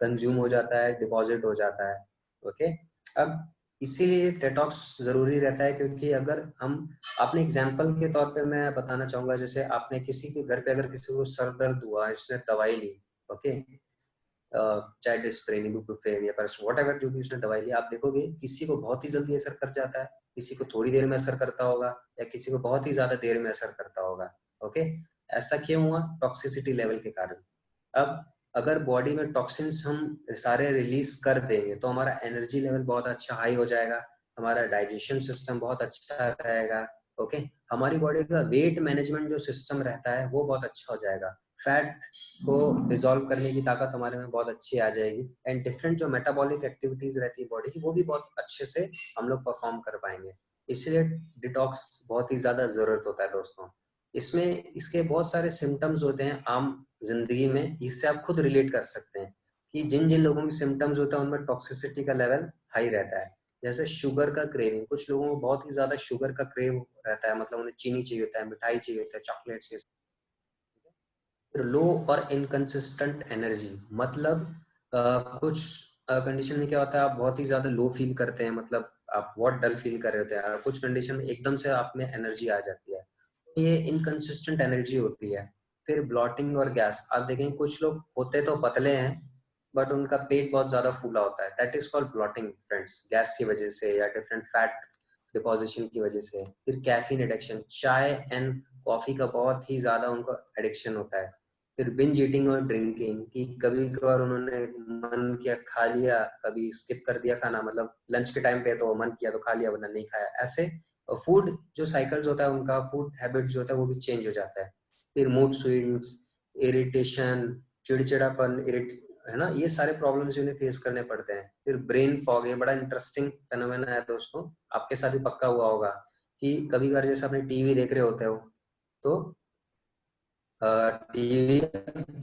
कंज्यूम हो जाता है, डिपॉजिट हो जाता है। ओके, अब इसीलिए डेटॉक्स जरूरी रहता है, क्योंकि अगर हम अपने एग्जाम्पल के तौर पे मैं बताना चाहूंगा, जैसे आपने किसी के घर पे अगर किसी को सर दर्द हुआ, इसने दवाई ली, ओके, चाहे डिस्प्रिन, इबुप्रोफेन या पैरासिटामोल, व्हाटएवर जो भी उसने दवाई ली, आप देखोगे किसी को बहुत ही जल्दी असर कर जाता है, किसी को थोड़ी देर में असर करता होगा, या किसी को बहुत ही ज्यादा देर में असर करता होगा। ओके, ऐसा क्यों हुआ? टॉक्सिसिटी लेवल के कारण। अब अगर बॉडी में टॉक्सिन्स हम सारे रिलीज कर देंगे तो हमारा एनर्जी लेवल बहुत अच्छा हाई हो जाएगा, हमारा डाइजेशन सिस्टम बहुत अच्छा रहेगा। ओके, हमारी बॉडी का वेट मैनेजमेंट जो सिस्टम रहता है वो बहुत अच्छा हो जाएगा, फैट को डिसॉल्व करने की ताकत हमारे में बहुत अच्छी आ जाएगी, एंड डिफरेंट जो मेटाबॉलिक एक्टिविटीज रहती है बॉडी की वो भी बहुत अच्छे से हम लोग परफॉर्म कर पाएंगे। इसलिए डिटॉक्स बहुत ही ज्यादा जरूरत होता है दोस्तों। इसमें इसके बहुत सारे सिम्टम्स होते हैं आम जिंदगी में, इससे आप खुद रिलेट कर सकते हैं कि जिन जिन लोगों के सिम्टम्स होते हैं उनमें टॉक्सिसिटी का लेवल हाई रहता है। जैसे शुगर का क्रेविंग, कुछ लोगों को बहुत ही ज्यादा शुगर का क्रेव रहता है, मतलब उन्हें चीनी चाहिए होता है, मिठाई चाहिए होता है, चॉकलेट चाहिए। फिर लो और इनकंसिस्टेंट एनर्जी, मतलब कुछ कंडीशन में क्या होता है, आप बहुत ही ज्यादा लो फील करते हैं, मतलब आप बहुत डल फील कर रहे होते हैं, कुछ कंडीशन में एकदम से आप में एनर्जी आ जाती है, ये इनकंसिस्टेंट एनर्जी होती है। फिर ब्लॉटिंग और गैस, आप देखेंगे कुछ लोग होते तो पतले हैं बट उनका पेट बहुत ज्यादा फूला होता है, that is called blotting friends, gas की वजह से या डिफरेंट फैट डिपोजिशन की वजह से। फिर कैफीन एडिक्शन, चाय एंड कॉफी का बहुत ही ज्यादा उनको एडिक्शन होता है। फिर बिंज ईटिंग और ड्रिंकिंग, कि कभी कभार उन्होंने मन किया खा लिया, कभी स्किप कर दिया खाना, मतलब लंच के टाइम पे तो मन किया तो खा लिया वरना नहीं खाया, ऐसे फूड जो साइकिल्स होता है उनका, फूड हैबिट जो होता है वो भी चेंज हो जाता है। फिर मूड स्विंग्स, इरिटेशन, चिड़चिड़ापन, है ना, ये सारे प्रॉब्लम्स उन्हें फेस करने पड़ते हैं। फिर ब्रेन फॉग, ये बड़ा इंटरेस्टिंग फेनोमेना है दोस्तों, आपके साथ भी पक्का हुआ होगा कि कभी कभार जैसे आपने टीवी देख रहे होते हो तो टीवी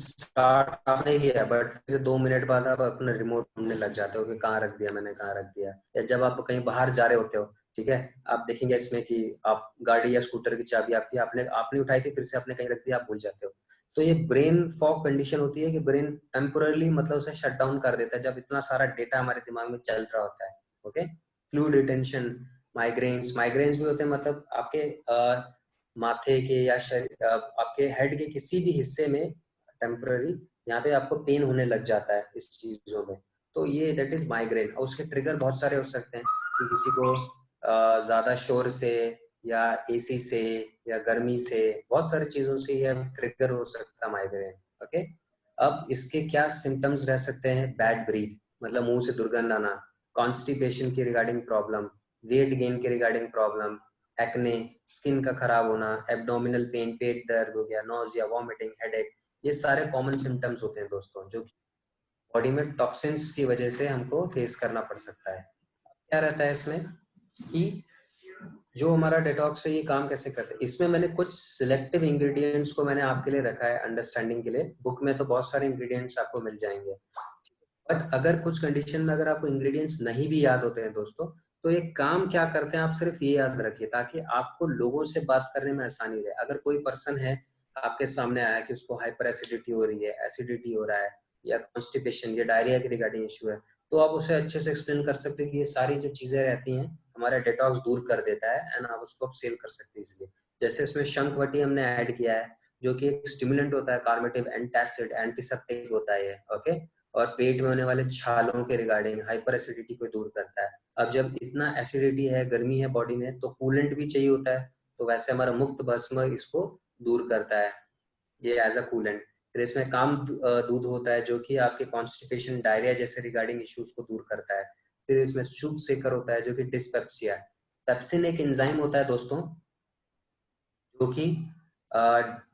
स्टार्ट आपने किया बट फिर 2 मिनट बाद आप अपना रिमोट ढूंढने लग जाते हो कि कहाँ रख दिया मैंने, कहाँ रख दिया। या जब आप कहीं बाहर जा रहे होते हो, ठीक है, आप देखेंगे इसमें कि आप गाड़ी या स्कूटर की चाबी आपकी आपने आपने उठाई थी, फिर से आपने कहीं रख दिया, आप भूल जाते हो। तो ये ब्रेन फॉग कंडीशन होती है कि ब्रेन टेम्पोरली मतलब उसे शट डाउन कर देता है जब इतना सारा डेटा हमारे दिमाग में चल रहा होता है। Okay, fluid retention, migraines, migraines भी होते हैं, मतलब आपके माथे के या शरीर आपके हेड के किसी भी हिस्से में टेम्पररी यहाँ पे आपको पेन होने लग जाता है इस चीजों में, तो ये दैट इज माइग्रेन। और उसके ट्रिगर बहुत सारे हो सकते हैं कि किसी को ज्यादा शोर से या एसी से या गर्मी से, बहुत सारी चीजों से ये ट्रिगर हो सकता है माइग्रेन। ओके, अब इसके क्या सिम्टम्स रह सकते हैं? बैड ब्रीथ, मतलब मुंह से दुर्गंध आना, कॉन्स्टिपेशन की रिगार्डिंग प्रॉब्लम, वेट गेन के रिगार्डिंग प्रॉब्लम, एक्ने, स्किन का खराब होना, एब्डोमिनल पेन, पेट दर्द हो गया, नोजिया, वॉमिटिंग, हेडेक, ये सारे कॉमन सिम्टम्स होते हैं दोस्तों, जो कि बॉडी में टॉक्सिन्स की वजह से हमको फेस करना पड़ सकता है। क्या रहता है इसमें कि जो हमारा डिटॉक्स है ये काम कैसे करते हैं, इसमें मैंने कुछ सिलेक्टिव इंग्रेडिएंट्स को मैंने आपके लिए रखा है अंडरस्टैंडिंग के लिए। बुक में तो बहुत सारे इंग्रेडिएंट्स आपको मिल जाएंगे, बट अगर कुछ कंडीशन में अगर आपको इंग्रेडिएंट्स नहीं भी याद होते हैं दोस्तों, तो एक काम क्या करते हैं, आप सिर्फ ये याद रखिए ताकि आपको लोगों से बात करने में आसानी रहे। अगर कोई पर्सन है आपके सामने आया कि उसको हाइपर एसिडिटी हो रही है, एसिडिटी हो रहा है, या कॉन्स्टिपेशन या डायरिया के रिगार्डिंग इशू है, तो आप उसे अच्छे से एक्सप्लेन कर सकते हैं कि ये सारी जो चीजें रहती हैं हमारा डिटॉक्स दूर कर देता है, एंड आप उसको सेल कर सकते हैं इसलिए। जैसे इसमें शंखवटी हमने ऐड किया है, जो कि एक स्टिमुलेंट होता है, कार्मेटिव, एंटासिड, एंटीसेप्टिक होता है ये, ओके। और पेट में होने वाले छालों के रिगार्डिंग हाइपर एसिडिटी को दूर करता है। अब जब इतना एसिडिटी है, गर्मी है बॉडी में, तो कूलेंट भी चाहिए होता है, तो वैसे हमारा मुक्त भस्म इसको दूर करता है, ये एज अ कूलेंट। फिर इसमें काम दूध होता है, जो कि आपके कॉन्स्टिपेशन, डायरिया जैसे रिगार्डिंग इश्यूज को दूर करता है। फिर इसमें शुभ सेकर होता है, जो कि डिस्पेप्सिया है। पेप्सिन एक एंजाइम होता है दोस्तों, जो कि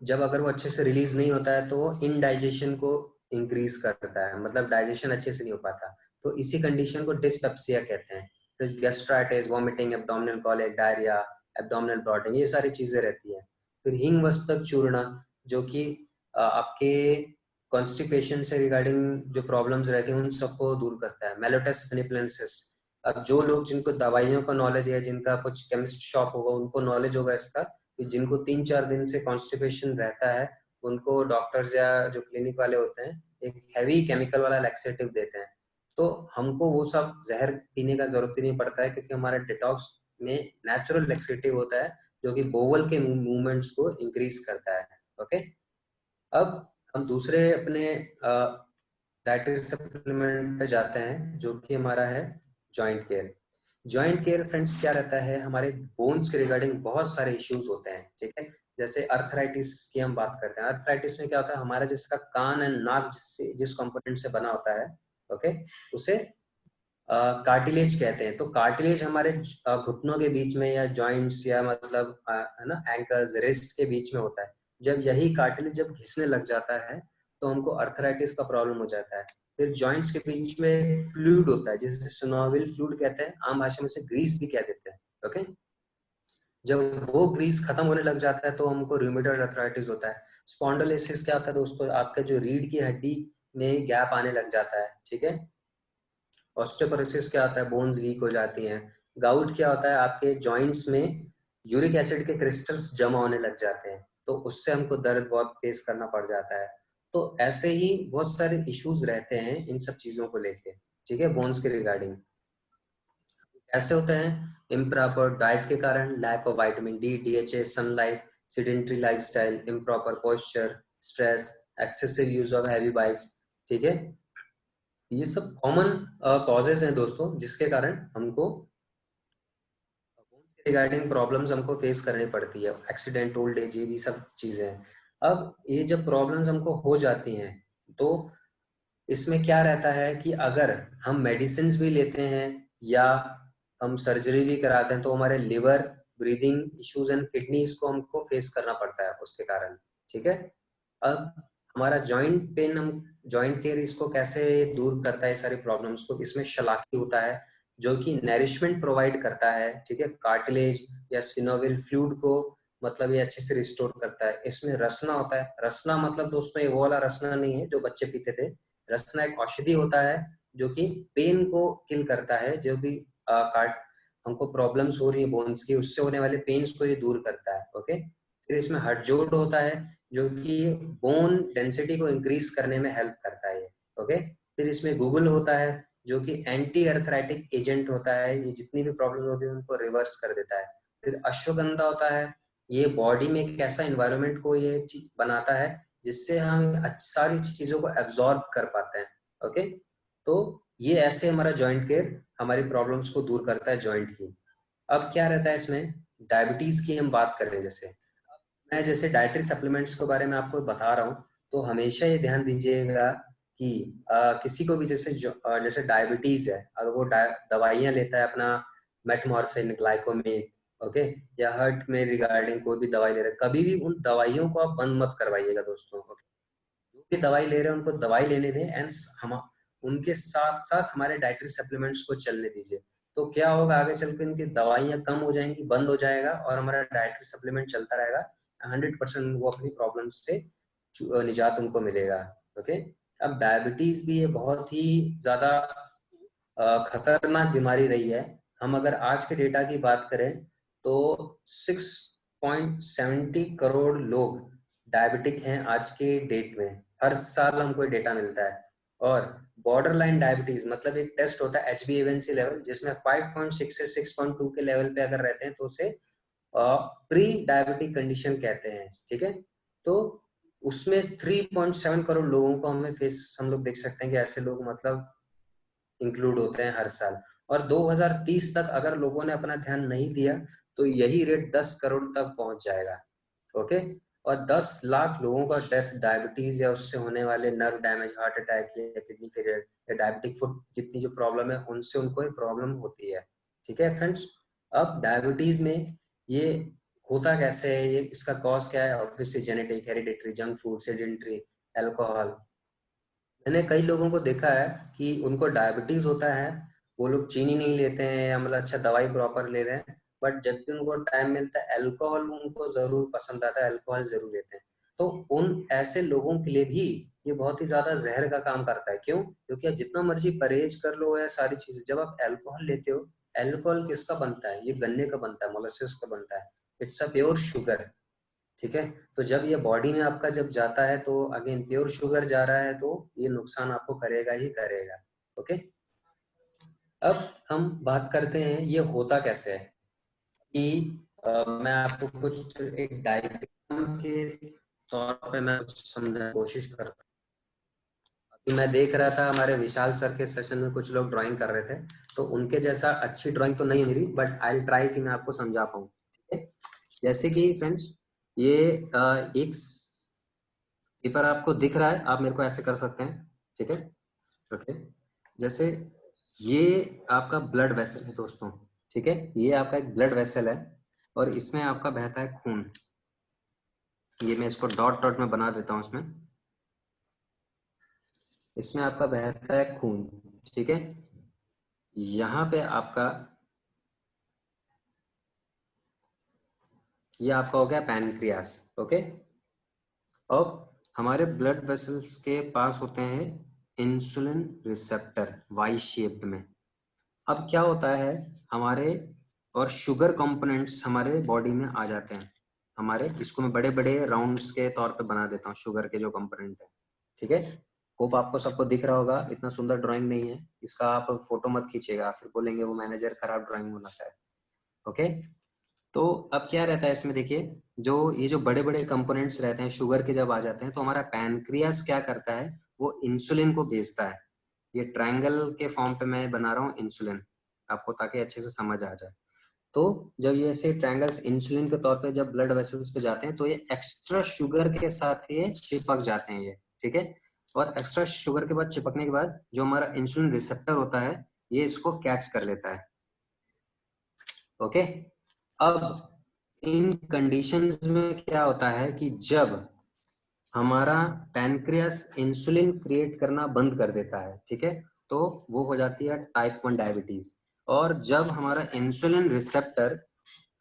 जब अगर वो अच्छे से रिलीज नहीं होता है तो वो इनडाइजेशन को इंक्रीज करता है, मतलब डाइजेशन अच्छे से नहीं हो पाता, तो इसी कंडीशन को डिस्पेप्सिया कहते हैं। फिर gastritis, vomiting, abdominal colic, diarrhoea, abdominal blotting, ये सारी चीजें रहती हैं। फिर हिंग वस्तक चूर्ण, जो कि आपके कॉन्स्टिपेशन से रिगार्डिंग जो प्रॉब्लम्स रहती हैं उन सबको दूर करता है। मेलोटस फिनिप्लेंसिस, अब जो लोग जिनको दवाइयों का नॉलेज है, जिनका कुछ केमिस्ट शॉप होगा, उनको नॉलेज होगा इसका, कि जिनको 3-4 दिन से कॉन्स्टिपेशन रहता है, उनको डॉक्टर्स या जो क्लिनिक वाले होते हैं एक हैवी केमिकल वाला लैक्सेटिव देते हैं। तो हमको वो सब जहर पीने का जरूरत ही नहीं पड़ता है, क्योंकि हमारा डिटॉक्स में नेचुरल लैक्सेटिव होता है, जो कि बोवल के मूवमेंट्स को इंक्रीज करता है, ओके। अब हम दूसरे अपने डाइटरी सप्लीमेंट पे जाते हैं, जो कि हमारा है joint care. Joint care friends क्या रहता है, हमारे बोन्स के रिगार्डिंग बहुत सारे इश्यूज होते हैं, ठीक है। जैसे अर्थराइटिस की हम बात करते हैं, अर्थराइटिस में क्या होता है, हमारा जिसका कान एंड नाक जिस कंपोनेंट से बना होता है, ओके, उसे कार्टिलेज कहते हैं। तो कार्टिलेज हमारे घुटनों के बीच में, या जॉइंट्स, या मतलब है ना, एंकल्स, रिस्ट के बीच में होता है। जब यही कार्टिलेज जब घिसने लग जाता है तो हमको अर्थराइटिस का प्रॉब्लम हो जाता है। फिर जॉइंट्स के बीच में फ्लूइड होता है, जिसे सिनोवियल फ्लूइड कहते हैं, आम भाषा में उसे ग्रीस भी कह देते हैं, ओके। जब वो ग्रीस खत्म होने लग जाता है तो हमको रूमेटॉइड अर्थराइटिस होता है। स्पॉन्डिलोलिसिस क्या होता है दोस्तों, आपके जो रीढ़ की हड्डी में गैप आने लग जाता है, ठीक है। ऑस्टियोपोरोसिस क्या होता है, बोन्स वीक हो जाती हैं। गाउट क्या होता है, आपके जॉइंट्स में यूरिक एसिड के क्रिस्टल्स जमा होने लग जाते हैं, तो उससे हमको दर्द बहुत फेस करना पड़ जाता है। तो ऐसे ही बहुत सारे इश्यूज रहते हैं इन सब चीजों को लेके, ठीक है, बोन्स के रिगार्डिंग। ऐसे होते हैं इम्प्रॉपर डाइट के कारण, lack of vitamin D, DHA, sunlight, sedentary lifestyle, improper posture, stress, excessive use of heavy bikes, ठीक है। ये सब कॉमन कॉजेज हैं दोस्तों, जिसके कारण हमको रिगार्डिंग प्रॉब्लम्स हमको फेस करनी पड़ती है, एक्सीडेंट, ओल्ड एज, ये भी सब चीजें हैं। अब ये जब प्रॉब्लम्स हमको हो जाती हैं, तो इसमें क्या रहता है कि अगर हम मेडिसिन भी लेते हैं या हम सर्जरी भी कराते हैं, तो हमारे liver, breathing issues and kidneys को हमको फेस करना पड़ता है उसके कारण, ठीक है। अब हमारा जॉइंट पेन, हम जॉइंट केयर इसको कैसे दूर करता है, सारी प्रॉब्लम्स को, इसमें शलाकी होता है, जो कि नरिशमेंट प्रोवाइड करता है, ठीक है, कार्टिलेज या सिनोवियल फ्लूइड को, मतलब ये अच्छे से रिस्टोर करता है। इसमें रसना होता है, रसना मतलब दोस्तों ये वो वाला रसना नहीं है जो बच्चे पीते थे। रसना एक औषधि होता है, जो कि पेन को किल करता है, जो भी काट हमको प्रॉब्लम्स हो रही है बोन्स की, उससे होने वाले पेन्स को ये दूर करता है, ओके। फिर इसमें हड्जोड होता है, जो कि बोन डेंसिटी को इंक्रीज करने में हेल्प करता है, ओके। फिर इसमें गूगल होता है, जो कि एंटी अर्थराइटिक एजेंट होता है, ये जितनी भी प्रॉब्लम होती है उनको रिवर्स कर देता है। फिर अश्वगंधा होता है, ये बॉडी में एक ऐसा इन्वायरमेंट को ये बनाता है जिससे हम सारी चीजों को एब्जॉर्ब कर पाते हैं, ओके। तो ये ऐसे हमारा जॉइंट केयर हमारी प्रॉब्लम्स को दूर करता है जॉइंट की। अब क्या रहता है इसमें, डायबिटीज की हम बात करें, जैसे मैं जैसे डाइटरी सप्लीमेंट्स के बारे में आपको बता रहा हूँ, तो हमेशा ये ध्यान दीजिएगा कि किसी को भी जैसे डायबिटीज है, अगर वो दवाइयाँ लेता है अपना मेटमॉर्फिन, ग्लाइकोमेट, ओके, या हार्ट में रिगार्डिंग कोई भी दवाई ले रहे हैं, कभी भी उन दवाइयों को आप बंद मत करवाइएगा दोस्तों। ओके, जो भी दवाई ले रहे हैं उनको दवाई लेने दें, एंड हम उनके साथ साथ हमारे डाइटरी सप्लीमेंट्स को चलने दीजिए। तो क्या होगा, आगे चल के इनकी दवाइयाँ कम हो जाएंगी, बंद हो जाएगा, और हमारा डाइटरी सप्लीमेंट चलता रहेगा। 100% वो अपनी प्रॉब्लम से निजात उनको मिलेगा। ओके, अब डायबिटीज भी ये बहुत ही ज्यादा खतरनाक बीमारी रही है। हम अगर आज के डेटा की बात करें तो 6.70 करोड़ लोग डायबिटिक हैं आज के डेट में। हर साल हमको ये डेटा मिलता है। और बॉर्डर लाइन डायबिटीज मतलब एक टेस्ट होता है HbA1c लेवल, जिसमें 5.6 से 6.2 के लेवल पे अगर रहते हैं तो उसे प्री डायबिटिक कंडीशन कहते हैं। ठीक है, तो उसमें 3.7 करोड़ लोगों को हम लोग देख सकते हैं कि ऐसे लोग मतलब इंक्लूड होते हैं हर साल। और 2030 तक अगर लोगों ने अपना ध्यान नहीं दिया तो यही रेट 10 करोड़ तक पहुंच जाएगा। ओके, और 10 लाख लोगों का डेथ डायबिटीज या उससे होने वाले नर्व डैमेज, हार्ट अटैक या किडनी फेलियर या डायबिटिक फुट जितनी जो प्रॉब्लम है उनसे उनको ये प्रॉब्लम होती है। ठीक है फ्रेंड्स, अब डायबिटीज में ये होता कैसे है, ये इसका कॉज क्या है? Obviously genetic, hereditary, junk food, sedentary, alcohol. मैंने कई लोगों को देखा है कि उनको डायबिटीज होता है, वो लोग चीनी नहीं लेते हैं या मतलब अच्छा दवाई प्रॉपर ले रहे हैं, बट जब भी उनको टाइम मिलता है अल्कोहल उनको जरूर पसंद आता है, अल्कोहल जरूर लेते हैं। तो उन ऐसे लोगों के लिए भी ये बहुत ही ज्यादा जहर का काम करता है। क्यों? क्योंकि आप जितना मर्जी परहेज कर लो या सारी चीजें, जब आप अल्कोहल लेते हो, अल्कोहल किसका बनता है? ये गन्ने का बनता है, मोलासेस का बनता है। It's a pure sugar. ठीक है, तो जब ये बॉडी में आपका जब जाता है तो अगेन प्योर शुगर जा रहा है, तो ये नुकसान आपको करेगा ही करेगा। ओके, अब हम बात करते हैं ये होता कैसे है कि मैं आपको कुछ एक डायग्राम के तौर पे मैं कुछ समझाने की कोशिश करता हूँ। अभी मैं देख रहा था हमारे विशाल सर के सेशन में कुछ लोग ड्राइंग कर रहे थे, तो उनके जैसा अच्छी ड्राइंग तो नहीं है मेरी, बट आई विल ट्राई कि मैं आपको समझा पाऊँ। ठीक है, जैसे कि फ्रेंड्स ये एक पेपर आपको दिख रहा है, आप मेरे को ऐसे कर सकते हैं। ठीक है, ओके, जैसे ये आपका ब्लड वेसल है दोस्तों। ठीक है, ये आपका एक ब्लड वेसल है और इसमें आपका बहता है खून। ये मैं इसको डॉट डॉट में बना देता हूं इसमें आपका बहता है खून। ठीक है, यहाँ पे आपका ये आपका हो गया पैनक्रियास। ओके, अब हमारे ब्लड वेसल्स के पास होते हैं इंसुलिन रिसेप्टर वाई शेप्ड में। अब क्या होता है हमारे और शुगर कंपोनेंट्स हमारे बॉडी में आ जाते हैं। हमारे इसको मैं बड़े बड़े राउंड्स के तौर पे बना देता हूँ, शुगर के जो कंपोनेंट है। ठीक है, होप आपको सबको दिख रहा होगा। इतना सुंदर ड्राइंग नहीं है, इसका आप फोटो मत खींचेगा, फिर बोलेंगे वो मैनेजर खराब ड्राइंग बनाता है। ओके, तो अब क्या रहता है इसमें, देखिए जो ये जो बड़े बड़े कंपोनेंट्स रहते हैं शुगर के जब आ जाते हैं तो हमारा पैनक्रियास क्या करता है, वो इंसुलिन को भेजता है। ये ट्रायंगल के फॉर्म पे मैं बना रहा हूँ इंसुलिन आपको, ताकि अच्छे से समझ आ जाए। तो जब ये ऐसे ट्रायंगल्स इंसुलिन के तौर पे जब ब्लड वेसल्स पे जाते हैं तो ये एक्स्ट्रा शुगर के साथ ये चिपक जाते हैं ये। ठीक है, और एक्स्ट्रा शुगर के बाद चिपकने के बाद जो हमारा इंसुलिन रिसेप्टर होता है ये इसको कैच कर लेता है। ओके, अब इन कंडीशंस में क्या होता है कि जब हमारा पैनक्रियास इंसुलिन क्रिएट करना बंद कर देता है, ठीक है, तो वो हो जाती है टाइप 1 डायबिटीज। और जब हमारा इंसुलिन रिसेप्टर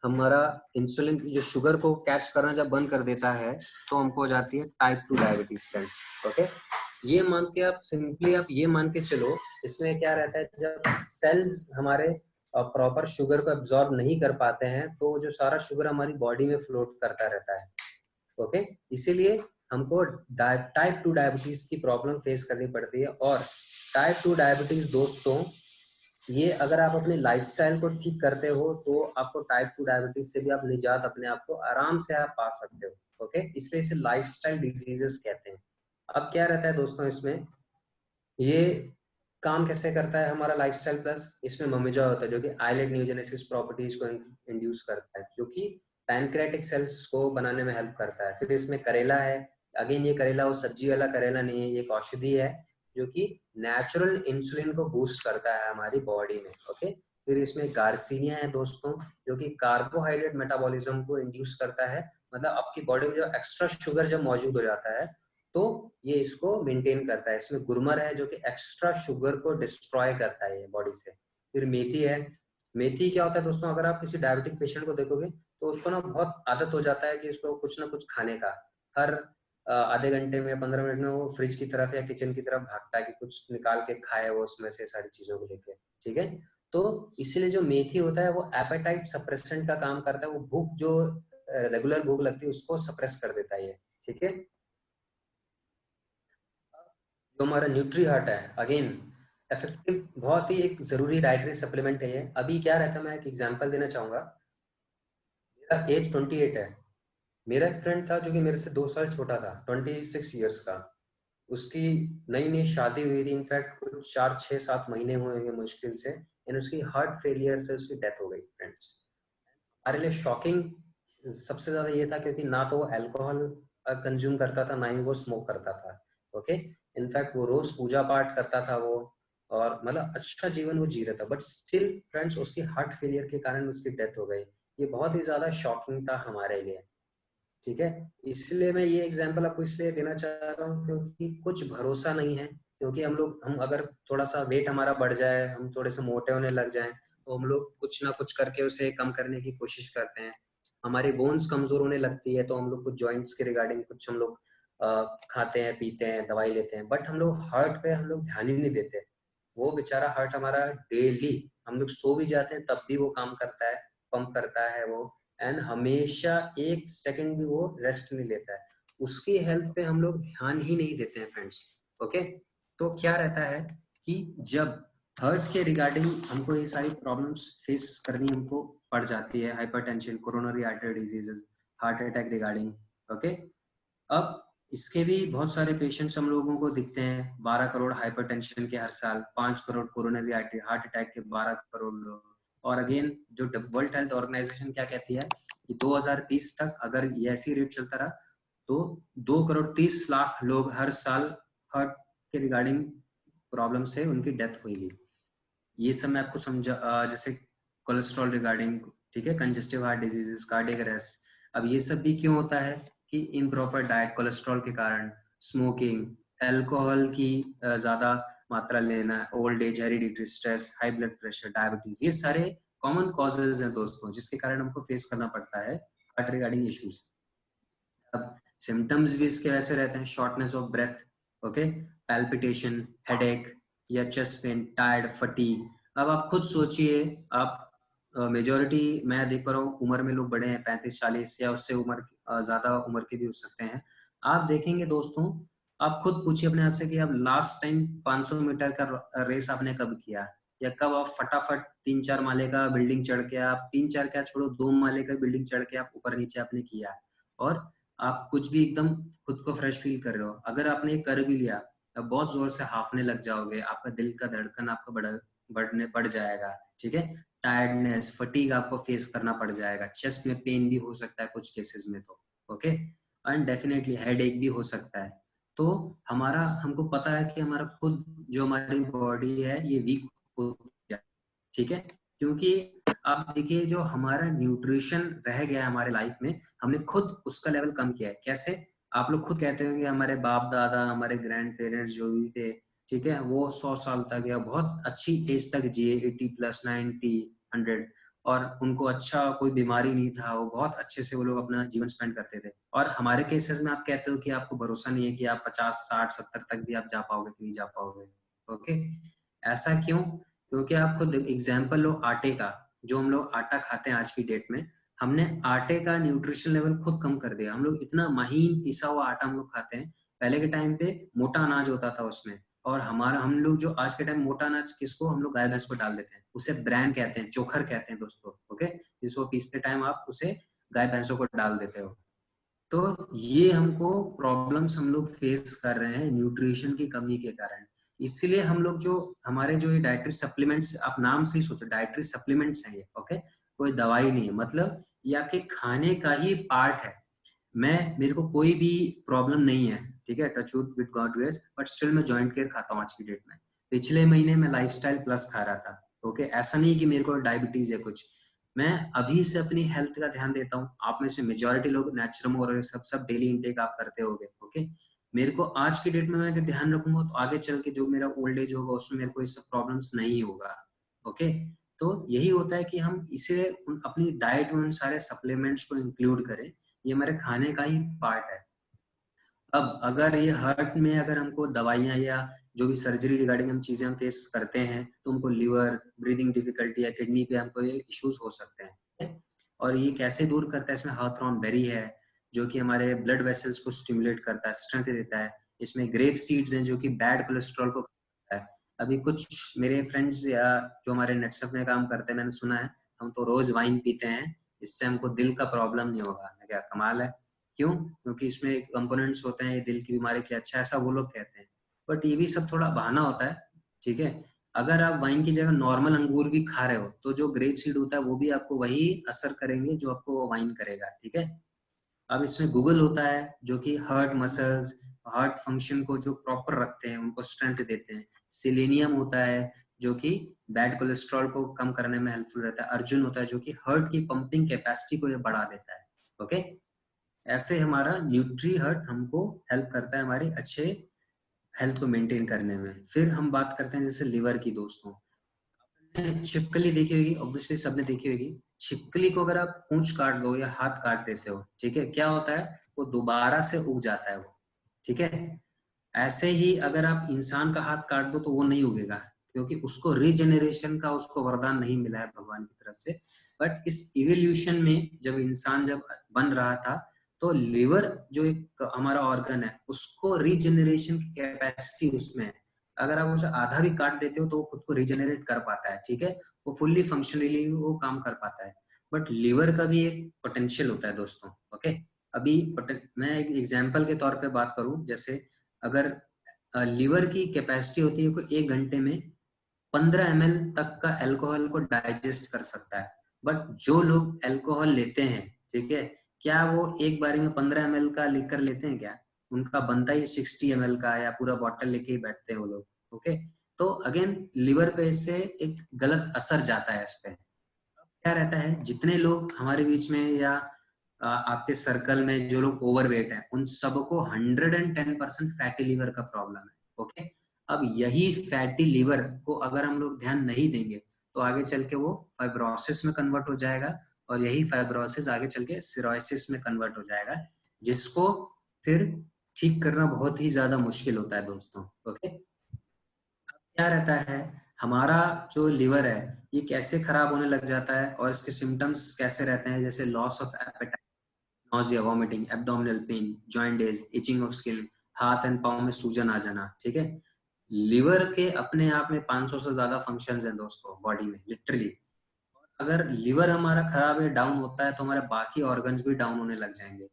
हमारा इंसुलिन जो शुगर को कैच करना जब बंद कर देता है तो हमको हो जाती है टाइप 2 डायबिटीज फ्रेंड्स। ओके, ये मान के आप सिंपली आप ये मान के चलो, इसमें क्या रहता है जब सेल्स हमारे प्रॉपर शुगर को एब्जॉर्ब नहीं कर पाते हैं तो जो सारा शुगर हमारी बॉडी में फ्लोट करता रहता है। ओके, इसीलिए हमको टाइप 2 डायबिटीज की प्रॉब्लम फेस करनी पड़ती है। और टाइप 2 डायबिटीज दोस्तों, ये अगर आप अपने लाइफस्टाइल को ठीक करते हो तो आपको टाइप 2 डायबिटीज से भी आप निजात अपने आप को आराम से आप पा सकते हो। ओके, इसलिए इसे लाइफस्टाइल डिजीजेस कहते हैं। अब क्या रहता है दोस्तों इसमें, ये काम कैसे करता है हमारा लाइफस्टाइल प्लस, इसमें ममिजा होता है जो कि आइलेट न्यूजेनेसिस प्रॉपर्टीज को इंड्यूस करता है, जो कि पैनक्रेटिक सेल्स को बनाने में हेल्प करता है। फिर इसमें करेला है। अगेन ये करेला वो सब्जी वाला करेला नहीं है, ये एक औषधि है जो कि नेचुरल इंसुलिन को बूस्ट करता है हमारी बॉडी में। ओके, फिर इसमें गार्सिनिया है दोस्तों, जो कि कार्बोहाइड्रेट मेटाबॉलिज्म को इंड्यूस करता है, मतलब आपकी बॉडी में जो एक्स्ट्रा शुगर जब मौजूद हो जाता है तो ये इसको मेंटेन करता है। इसमें गुरमर है जो कि एक्स्ट्रा शुगर को डिस्ट्रॉय करता है बॉडी से। फिर मेथी है। मेथी क्या होता है दोस्तों, अगर आप किसी डायबिटिक पेशेंट को देखोगे तो उसको ना बहुत आदत हो जाता है कि उसको कुछ ना कुछ खाने का, हर आधे घंटे में 15 मिनट में वो फ्रिज की तरफ या किचन की तरफ भागता है कि कुछ निकाल के खाए वो उसमें से सारी चीजों को लेके। ठीक है, तो इसीलिए जो मेथी होता है वो एपेटाइट सप्रेसेंट का काम करता है, वो भूख जो रेगुलर भूख लगती है उसको सप्रेस कर देता है ये। ठीक है, जो हमारा न्यूट्री हार्ट है अगेन इफेक्टिव, बहुत ही एक जरूरी डाइटरी सप्लीमेंट है ये। अभी क्या रहता है, मैं एक एग्जांपल देना चाहूंगा। मेरा एज 28 है। मेरा एक फ्रेंड था जो कि मेरे से 2 साल छोटा था, 26 ईयर्स का। उसकी नई नई शादी हुई थी, इनफैक्ट कुछ 4 6 7 महीने हुए होंगे मुश्किल से, एंड उसकी हार्ट फेलियर से उसकी डेथ हो गई फ्रेंड्स। हमारे लिए शॉकिंग सबसे ज्यादा ये था क्योंकि ना तो वो अल्कोहल कंज्यूम करता था, ना ही वो स्मोक करता था। ओके, इनफैक्ट वो रोज पूजा पाठ करता था वो, और मतलब अच्छा जीवन वो जी रहा था, बट स्टिल फ्रेंड्स उसकी हार्ट फेलियर के कारण उसकी डेथ हो गई। ये बहुत ही ज्यादा शॉकिंग था हमारे लिए। ठीक है, इसलिए मैं ये एग्जांपल आपको इसलिए देना चाह रहा हूँ क्योंकि कुछ भरोसा नहीं है। क्योंकि हम अगर थोड़ा सा वेट हमारा बढ़ जाए, हम थोड़े से मोटे होने लग जाएं, तो हम लोग कुछ ना कुछ करके उसे कम करने की कोशिश करते हैं। हमारी बोन्स कमजोर होने लगती है तो हम लोग कुछ जॉइंट्स के रिगार्डिंग कुछ हम लोग खाते हैं, पीते हैं, दवाई लेते हैं, बट हम लोग हार्ट पे हम लोग ध्यान ही नहीं देते। वो बेचारा हार्ट हमारा डेली, हम लोग सो भी जाते हैं तब भी वो काम करता है, पंप करता है वो, एंड हमेशा 1 सेकंड भी वो रेस्ट नहीं लेता है। उसकी हेल्थ पे हम लोग ध्यान ही नहीं देते हैं फ्रेंड्स। ओके, तो क्या रहता है कि जब हार्ट के रिगार्डिंग हमको ये सारी प्रॉब्लम्स फेस करनी हमको पड़ जाती है, hypertension, coronary artery disease, heart attack regarding. Okay, अब इसके भी बहुत सारे पेशेंट्स हम लोगों को दिखते हैं। 12 करोड़ हाइपरटेंशन के हर साल, 5 crore coronary artery heart attack के, 12 करोड़ लोग। और अगेन जो वर्ल्ड हेल्थ ऑर्गेनाइजेशन क्या कहती है कि 2030 तक अगर ये ऐसी रेट चलता रहा तो 2 करोड़ 30 लाख लोग हर साल हार्ट के रिगार्डिंग प्रॉब्लम से उनकी डेथ होगी। ये सब मैं आपको समझा, जैसे कोलेस्ट्रॉल रिगार्डिंग, ठीक है, congestive heart diseases, cardiac arrest. अब ये सब भी क्यों होता है कि इम्प्रॉपर डाइट, कोलेस्ट्रॉल के कारण, स्मोकिंग, अल्कोहल की ज्यादा मात्रा लेना, old age, hereditary stress, high blood pressure, diabetes, ये सारे कॉमन कॉजेज हैं दोस्तों जिसके कारण हमको फेस करना पड़ता है हार्ट रिगार्डिंग इश्यूज। अब सिम्टम्स भी इसके वैसे रहते हैं, shortness of breath, okay, palpitation, headache या चेस्ट पेन, टायर्ड, फटीग। अब आप खुद सोचिए, आप मेजोरिटी मैं देख पा रहा हूँ उम्र में लोग बड़े हैं, 35 40 या उससे उम्र ज्यादा उम्र के भी हो सकते हैं। आप देखेंगे दोस्तों, आप खुद पूछिए अपने आप से कि आप लास्ट टाइम 500 मीटर का रेस आपने कब किया, या कब आप फटाफट 3 4 माले का बिल्डिंग चढ़ के, आप 3 4 क्या छोड़ो, 2 माले का बिल्डिंग चढ़ के आप ऊपर नीचे आपने किया, और आप कुछ भी एकदम खुद को फ्रेश फील कर रहे हो। अगर आपने ये कर भी लिया तब बहुत जोर से हाफने लग जाओगे, आपका दिल का धड़कन आपका बढ़ जाएगा। ठीक है, टायर्डनेस, फटीग आपको फेस करना पड़ जाएगा, चेस्ट में पेन भी हो सकता है कुछ केसेस में तो। ओके, एंड डेफिनेटली हेडेक भी हो सकता है। तो हमारा, हमको पता है कि हमारा खुद जो हमारी बॉडी है ये वीक होती है। ठीक है, क्योंकि आप देखिए जो हमारा न्यूट्रिशन रह गया हमारे लाइफ में, हमने खुद उसका लेवल कम किया है। कैसे? आप लोग खुद कहते होंगे हमारे बाप दादा, हमारे ग्रैंड पेरेंट्स जो भी थे, ठीक है, वो 100 साल तक या बहुत अच्छी एज तक जिए, 80 प्लस, 90, 100, और उनको अच्छा कोई बीमारी नहीं था, वो बहुत अच्छे से वो लोग अपना जीवन स्पेंड करते थे। और हमारे केसेस में आप कहते हो कि आपको भरोसा नहीं है कि आप 50 60 70 तक भी आप जा पाओगे कि नहीं जा पाओगे। ओके, ऐसा क्यों? क्योंकि आप खुद एग्जाम्पल लो आटे का, जो हम लोग आटा खाते हैं आज की डेट में, हमने आटे का न्यूट्रिशन लेवल खुद कम कर दिया। हम लोग इतना महीन पिसा हुआ आटा हम लोग खाते हैं। पहले के टाइम पे मोटा अनाज होता था उसमें, और हम लोग जो आज के टाइम मोटा अनाज किसको, हम लोग गाय भैंस को डाल देते हैं, उसे ब्रैन कहते हैं, चोखर कहते हैं दोस्तों। ओके, जिसको पीसते टाइम आप उसे गाय भैंसों को डाल देते हो। तो ये हमको प्रॉब्लम्स हम लोग फेस कर रहे हैं न्यूट्रिशन की कमी के कारण। इसलिए हम लोग जो हमारे जो ये डाइटरी सप्लीमेंट्स, आप नाम से ही सोचो, डाइटरी सप्लीमेंट्स हैं ये। ओके, कोई दवाई नहीं है, मतलब ये आपके खाने का ही पार्ट है। मेरे को कोई भी प्रॉब्लम नहीं है, ठीक है, touch wood with God grace, but still मैं जॉइंट केयर खाता हूँ आज की डेट में। पिछले महीने मैं लाइफस्टाइल प्लस खा रहा था। ओके, ऐसा नहीं कि मेरे को डायबिटीज है कुछ, मैं अभी से अपनी हेल्थ का ध्यान देता हूँ। आप में से मेजॉरिटी लोग नेचुरल और सब डेली इंटेक आप करते होगे। ओके, मेरे को आज की डेट में मैं अगर ध्यान रखूंगा तो आगे चल के जो मेरा ओल्ड एज होगा उसमें मेरे को ये सब प्रॉब्लम्स नहीं होगा। ओके, तो यही होता है कि हम इसे अपनी डाइट में उन सारे सप्लीमेंट्स को इंक्लूड करें, ये हमारे खाने का ही पार्ट है। अब अगर ये हार्ट में अगर हमको दवाइयाँ या जो भी सर्जरी रिगार्डिंग हम चीजें हम फेस करते हैं तो उनको लिवर, ब्रीदिंग डिफिकल्टी या किडनी पे हमको ये इश्यूज हो सकते हैं। और ये कैसे दूर करता है, इसमें हाथरॉन बेरी है जो कि हमारे ब्लड वेसल्स को स्टिमुलेट करता है, स्ट्रेंथ देता है। इसमें ग्रेप सीड्स हैं जो कि बैड कोलेस्ट्रॉल को करता है। अभी कुछ मेरे फ्रेंड्स या जो हमारे नेटसप में काम करते हैं, मैंने सुना है हम तो रोज वाइन पीते हैं, इससे हमको दिल का प्रॉब्लम नहीं होगा। मैं क्या कमाल है, क्यों? क्योंकि इसमें कंपोनेंट्स होते हैं दिल की बीमारी के अच्छा, ऐसा वो लोग कहते हैं। बट ये भी सब थोड़ा बहाना होता है, ठीक है। अगर आप वाइन की जगह नॉर्मल अंगूर भी खा रहे हो तो जो ग्रेप सीड होता है वो भी आपको वही असर करेंगे जो आपको वाइन करेगा, ठीक है। अब इसमें गूगल होता है जो कि हार्ट मसल्स, हार्ट फंक्शन को जो प्रॉपर रखते हैं, उनको स्ट्रेंथ देते हैं। सिलेनियम होता है जो कि बैड कोलेस्ट्रॉल को कम करने में हेल्पफुल रहता है। अर्जुन होता है जो कि हार्ट की पंपिंग कैपेसिटी को ये बढ़ा देता है। ओके, ऐसे हमारा न्यूट्री हर्ट हमको हेल्प करता है हमारी अच्छे हेल्थ को मेंटेन करने में। फिर हम बात करते हैं जैसे लिवर की। दोस्तों, आपने छिपकली देखी होगी, ऑब्वियसली सबने देखी होगी। छिपकली को अगर आप पूंछ काट दो या हाथ काट देते हो, ठीक है, क्या होता है, वो दोबारा से उग जाता है वो, ठीक है। ऐसे ही अगर आप इंसान का हाथ काट दो तो वो नहीं उगेगा, क्योंकि उसको रीजेनरेशन का उसको वरदान नहीं मिला है भगवान की तरफ से। बट इस इवोल्यूशन में जब इंसान जब बन रहा था तो लिवर जो एक हमारा ऑर्गन है उसको रीजेनरेशन की कैपेसिटी उसमें है। अगर आप उसे आधा भी काट देते हो तो वो खुद को रीजेनरेट कर पाता है, ठीक है, वो फुल्ली फंक्शनली वो काम कर पाता है। बट लिवर का भी एक पोटेंशियल होता है दोस्तों। ओके, अभी मैं एक एग्जाम्पल के तौर पे बात करूं, जैसे अगर लिवर की कैपेसिटी होती है कोई 1 घंटे में 15 ml तक का अल्कोहल को डाइजेस्ट कर सकता है। बट जो लोग अल्कोहल लेते हैं, ठीक है, क्या वो एक बारी में 15 ml का लेकर लेते हैं क्या? उनका बनता ही 60 ml का, या पूरा बॉटल लेके ही बैठते हैं वो लोग। ओके, तो अगेन लिवर पे इससे एक गलत असर जाता है इस पे। क्या रहता है, जितने लोग हमारे बीच में या आपके सर्कल में जो लोग ओवरवेट हैं उन सबको 110% फैटी लिवर का प्रॉब्लम है। ओके, अब यही फैटी लिवर को अगर हम लोग ध्यान नहीं देंगे तो आगे चल के वो फाइब्रोसिस में कन्वर्ट हो जाएगा, और यही फाइब्रोसिस आगे चल के सिरोसिस में कन्वर्ट हो जाएगा, जिसको फिर ठीक करना बहुत ही ज्यादा मुश्किल होता है दोस्तों। ओके, क्या रहता है, हमारा जो लिवर है ये कैसे खराब होने लग जाता है और इसके सिम्टम्स कैसे रहते हैं, जैसे loss of appetite, nausea, vomiting, abdominal pain, joint, itching of skin, हाथ एंड पाँव में सूजन आ जाना, ठीक है। लिवर के अपने आप में 500 से ज्यादा फंक्शंस हैं दोस्तों बॉडी में, लिटरली। अगर लिवर हमारा खराब है, डाउन होता है, तो हमारे बाकी ऑर्गन्स भी डाउन होने लग जाएंगे।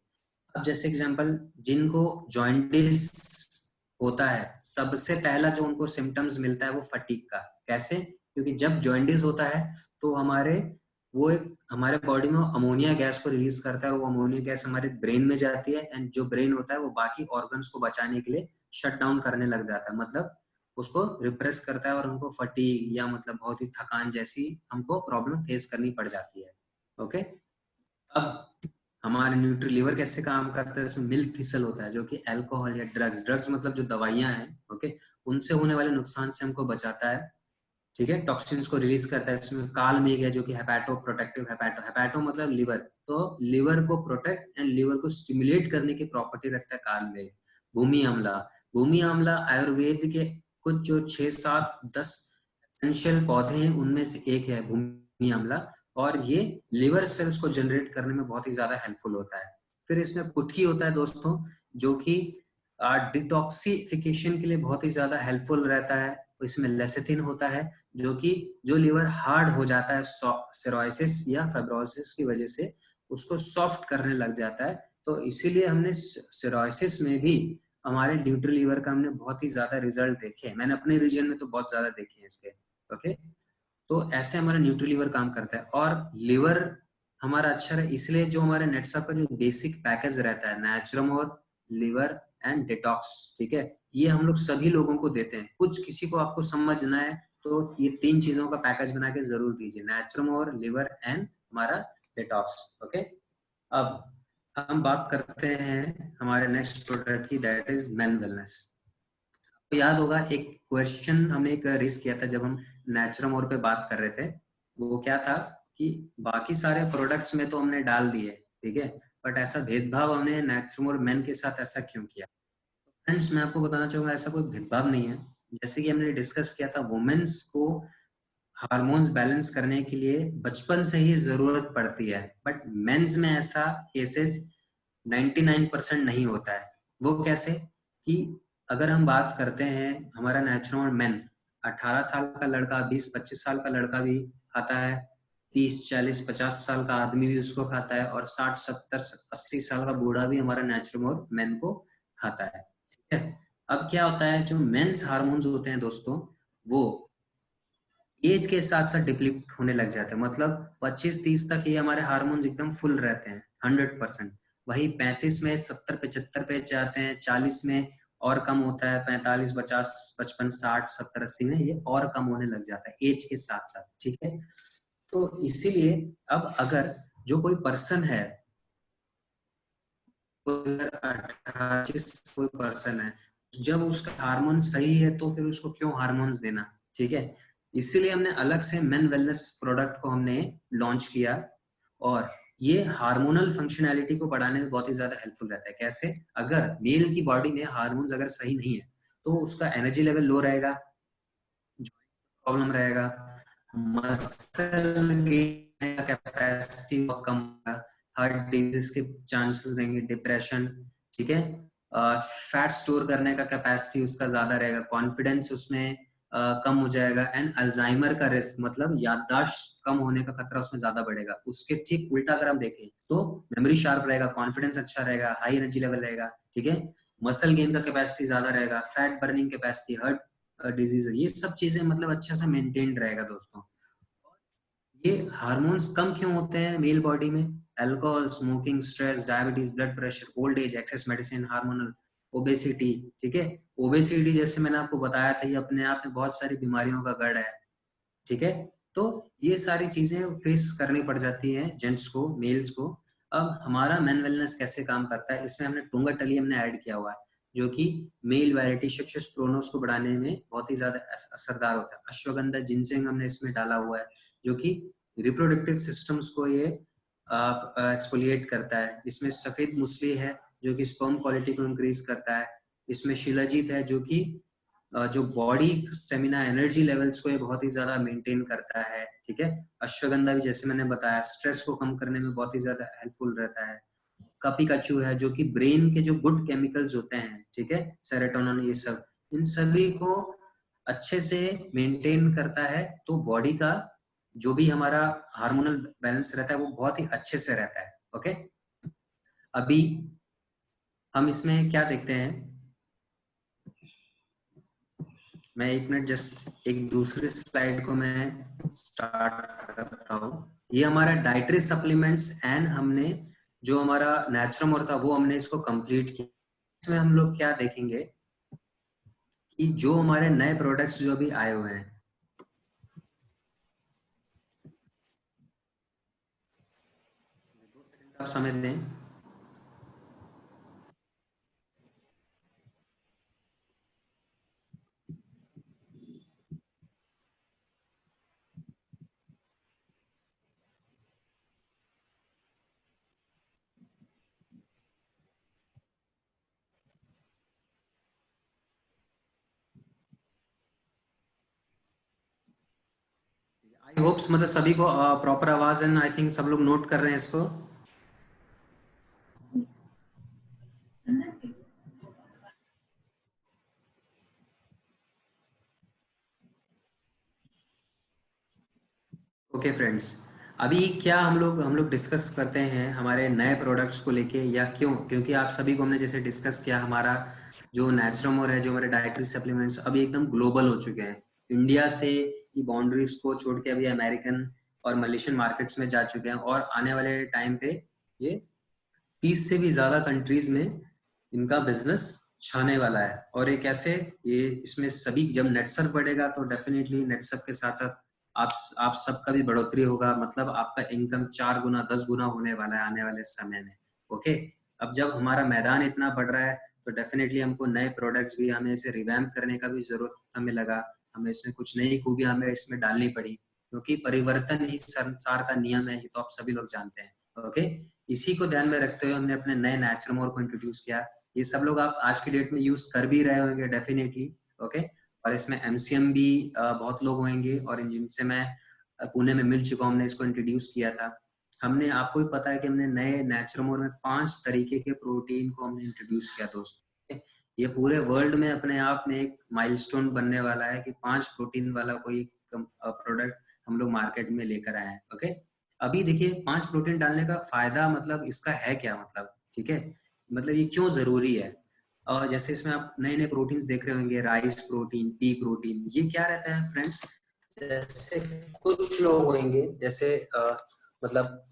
अब जैसे एग्जांपल, जिनको जॉइंटिस होता है सबसे पहला जो उनको सिम्टम्स मिलता है वो फटीग का। कैसे? क्योंकि जब जॉइंटिस होता है तो वो एक हमारे बॉडी में अमोनिया गैस को रिलीज करता है, और वो अमोनिया गैस हमारे ब्रेन में जाती है, एंड जो ब्रेन होता है वो बाकी ऑर्गन्स को बचाने के लिए शट डाउन करने लग जाता है, मतलब उसको रिप्रेस करता है, और उनको फटीग या मतलब बहुत ही थकान जैसी हमको प्रॉब्लम फेस करनी पड़ जाती है। ओके, अब हमारे न्यूट्री लिवर कैसे काम करता है, इसमें मिल्क थिसल होता है जो कि अल्कोहल या ड्रग्स मतलब जो दवाइयां हैं, ओके, उनसे होने वाले नुकसान से हमको बचाता है, ठीक है। टॉक्सिन्स को रिलीज करता है। इसमें काल मेघ है जो कि हेपाटो प्रोटेक्टिव, हेपाटो मतलब लिवर, तो लिवर को प्रोटेक्ट एंड लिवर को स्टिमुलेट करने की प्रॉपर्टी रखता है काल मेघ। भूमि आंवला आयुर्वेद के कुछ जो 6 7 10 एसेंशियल पौधे हैं उनमें से एक है भूमि आंवला, और ये लिवर सेल्स को जनरेट करने में बहुत ही ज्यादा हेल्पफुल होता है। फिर इसमें कुटकी होता है दोस्तों, जो कि डिटॉक्सिफिकेशन के लिए बहुत ही ज्यादा हेल्पफुल रहता है। इसमें लेसेथिन होता है जो कि जो लिवर हार्ड हो जाता है सिरोसिस या फाइब्रोसिस की वजह से, उसको सॉफ्ट करने लग जाता है। तो इसीलिए हमने सिरोसिस में भी हमारे न्यूट्री लिवर का हमने बहुत ही ज्यादा रिजल्ट देखे हैं। मैंने अपने रीजन में तो बहुत ज्यादा देखे हैं इसके। ओके, तो ऐसे हमारा न्यूट्री लिवर काम करता है। और लिवर हमारा अच्छा रहे इसलिए जो हमारे नेटसप का जो बेसिक पैकेज रहता है, नेचुरम और लिवर एंड डिटॉक्स, ठीक है, ये हम लोग सभी लोगों को देते हैं। कुछ किसी को आपको समझना है तो ये 3 चीजों का पैकेज बना के जरूर दीजिए, नेचुरोमोर, लिवर एंड हमारा डिटॉक्स। ओके, अब हम बात करते हैं हमारे नेक्स्ट प्रोडक्ट की, दैट इज मेन वेलनेस। तो याद होगा एक क्वेश्चन हमने एक रेस किया था जब हम नेचुरोमोर पे बात कर रहे थे, वो क्या था कि बाकी सारे प्रोडक्ट्स में तो हमने डाल दिए, ठीक है, बट ऐसा भेदभाव हमने नेचुरोमोर मेन के साथ ऐसा क्यों किया? फ्रेंड्स, मैं आपको बताना चाहूंगा ऐसा कोई भेदभाव नहीं है। जैसे कि हमने डिस्कस किया था, वुमेन्स को हार्मोन्स बैलेंस करने के लिए बचपन से ही जरूरत पड़ती है, बट मेंस में ऐसा केसेस 99% नहीं होता है। वो कैसे कि अगर हम बात करते हैं हमारा नेचुरल मेन, 18 साल का लड़का 20-25 साल का लड़का भी खाता है, 30-40-50 साल का आदमी भी उसको खाता है, और 60-70-80 साल का बूढ़ा भी हमारा नेचुरल मेन को खाता है, ठीक है। अब क्या होता है, जो मेंस हार्मोन्स होते हैं दोस्तों, वो एज के साथ साथ डिप्लीट होने लग जाते हैं। मतलब 25-30 तक ये हमारे हार्मोन्स एकदम फुल रहते हैं 100%, वही 35 में 70-75 पे जाते हैं, 40 में और कम होता है, 45-50-55-60-70-80 में ये और कम होने लग जाता है एज के साथ साथ, ठीक है। तो इसीलिए अब अगर जो कोई पर्सन है, कोई पर्सन है, जब उसका हार्मोन सही है तो फिर उसको क्यों हार्मोन्स देना, ठीक है। इसीलिए हमने अलग से मेन वेलनेस प्रोडक्ट को हमने लॉन्च किया, और ये हार्मोनल फंक्शनैलिटी को बढ़ाने में बहुत ही ज्यादा हेल्पफुल रहता है। कैसे? अगर मेल की बॉडी में हार्मोन्स अगर सही नहीं है तो उसका एनर्जी लेवल लो रहेगा, प्रॉब्लम रहेगा, मसल गेन का कैपेसिटी कम होगा, हार्ट डिजीज के चांसेस रहेंगे, डिप्रेशन, ठीक है, फैट स्टोर करने का कैपेसिटी उसका ज्यादा रहेगा, कॉन्फिडेंस उसमें कम हो जाएगा, एंड अल्जाइमर का रिस्क मतलब याददाश्त कम होने का खतरा उसमें ज्यादा बढ़ेगा। उसके ठीक उल्टा अगर हम देखें तो मेमोरी शार्प रहेगा, कॉन्फिडेंस अच्छा रहेगा, हाई एनर्जी लेवल रहेगा, ठीक है, मसल गेन का कैपेसिटी ज्यादा रहेगा, fat burning capacity, heart disease, ये सब चीजें मतलब अच्छा सा मेंटेन रहेगा दोस्तों। ये हार्मोन्स कम क्यों होते हैं मेल बॉडी में? Alcohol, smoking, stress, diabetes, blood pressure, old age, excess medicine, hormonal, obesity, ठीक है। ओबेसिटी जैसे मैंने आपको बताया था, ये अपने आप में बहुत सारी बीमारियों का गढ़ है, ठीक है। तो ये सारी चीजें फेस करनी पड़ जाती हैं जेंट्स को, मेल्स को। अब हमारा मेन वेलनेस कैसे काम करता है, इसमें हमने टुंगाटली हमने ऐड किया हुआ है, जो कि मेल वैरायटी सक्सेस प्रोनोस को बढ़ाने में बहुत ही ज्यादा असरदार होता है। अश्वगंधा, जिनसेंग हमने इसमें डाला हुआ है, जो कि रिप्रोडक्टिव सिस्टम्स को ये एक्सफोलिएट करता है। इसमें सफेद मुसली है जो कि स्पर्म क्वालिटी को इंक्रीज करता है। इसमें शिलाजीत है जो कि जो बॉडी स्टेमिना, एनर्जी लेवल्स को ये बहुत ही ज्यादा मेंटेन करता है, ठीक है। अश्वगंधा भी जैसे मैंने बताया स्ट्रेस को कम करने में बहुत ही ज्यादा हेल्पफुल रहता है। कपिकाचू है जो कि ब्रेन के जो गुड केमिकल्स होते हैं, ठीक है, सेरोटोनिन, ये सब, इन सभी को अच्छे से मेंटेन करता है। तो बॉडी का जो भी हमारा हार्मोनल बैलेंस रहता है वो बहुत ही अच्छे से रहता है। ओके, अभी हम इसमें क्या देखते हैं, मैं एक मिनट जस्ट एक दूसरे स्लाइड को मैं स्टार्ट करता हूँ। ये हमारा डाइटरी सप्लीमेंट्स एंड हमने जो हमारा नेचुरल था वो हमने इसको कंप्लीट किया। इसमें हम लोग क्या देखेंगे कि जो हमारे नए प्रोडक्ट्स जो अभी आए हुए हैं, आप समझ लें। आई होप्स मतलब सभी को प्रॉपर आवाज है, आई थिंक सब लोग नोट कर रहे हैं इसको। ओके फ्रेंड्स, अभी क्या हम लोग डिस्कस करते हैं हमारे नए प्रोडक्ट्स को लेके, या क्यों, क्योंकि आप सभी को हमने जैसे डिस्कस किया, हमारा जो नेचुरोमोर है, जो हमारे डाइटरी सप्लीमेंट्स अभी एकदम ग्लोबल हो चुके हैं। इंडिया से ये बाउंड्रीज को छोड़ के अभी अमेरिकन और मलेशियन मार्केट्स में जा चुके हैं, और आने वाले टाइम पे ये 30 से भी ज्यादा कंट्रीज में इनका बिजनेस छाने वाला है। और ये कैसे, ये इसमें सभी जब नेटसर्फ बढ़ेगा तो डेफिनेटली नेटसर्फ के साथ साथ आप सबका भी बढ़ोतरी होगा, मतलब आपका इनकम 4 गुना 10 गुना होने वाला है आने वाले समय में। ओके, अब जब हमारा मैदान इतना बढ़ रहा है तो डेफिनेटली हमको नए प्रोडक्ट्स भी, हमें इसे रिवैम्प करने का भी जरूरत हमें लगा, हमें इसमें कुछ नई खूबियां हमें इसमें डालनी पड़ी, क्योंकि परिवर्तन ही संसार का नियम है, ये तो आप सभी लोग जानते हैं। ओके, इसी को ध्यान में रखते हुए हमने अपने नए नेचुरमोर को इंट्रोड्यूस किया। ये सब लोग आप आज की डेट में यूज कर भी रहे होंगे डेफिनेटली। ओके, और इसमें एमसीएम भी बहुत लोग होंगे, और जिनसे मैं पुणे में मिल चुका हूँ, हमने इसको इंट्रोड्यूस किया था। हमने, आपको भी पता है कि हमने नए नेचुरमोर में 5 तरीके के प्रोटीन को हमने इंट्रोड्यूस किया दोस्तों। ये पूरे वर्ल्ड में अपने आप में एक माइलस्टोन बनने वाला है कि 5 प्रोटीन वाला कोई प्रोडक्ट हम लोग मार्केट में लेकर आए हैं। ओके, अभी देखिए 5 प्रोटीन डालने का फायदा मतलब इसका है क्या, मतलब ठीक है, मतलब ये क्यों जरूरी है। और जैसे इसमें आप नए नए प्रोटीन देख रहे होंगे, राइस प्रोटीन, पी प्रोटीन, ये क्या रहता है फ्रेंड्स, जैसे कुछ लोग होंगे, जैसे मतलब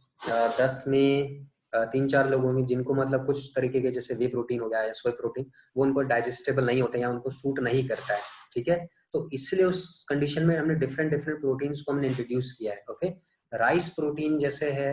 10 में 3-4 लोग होंगे जिनको मतलब कुछ तरीके के, जैसे वे प्रोटीन हो गया या सोय प्रोटीन, वो उनको डाइजेस्टेबल नहीं होते या उनको सूट नहीं करता है, ठीक है। तो इसलिए उस कंडीशन में हमने डिफरेंट डिफरेंट प्रोटीन्स को हमने इंट्रोड्यूस किया है। ओके, राइस प्रोटीन जैसे है,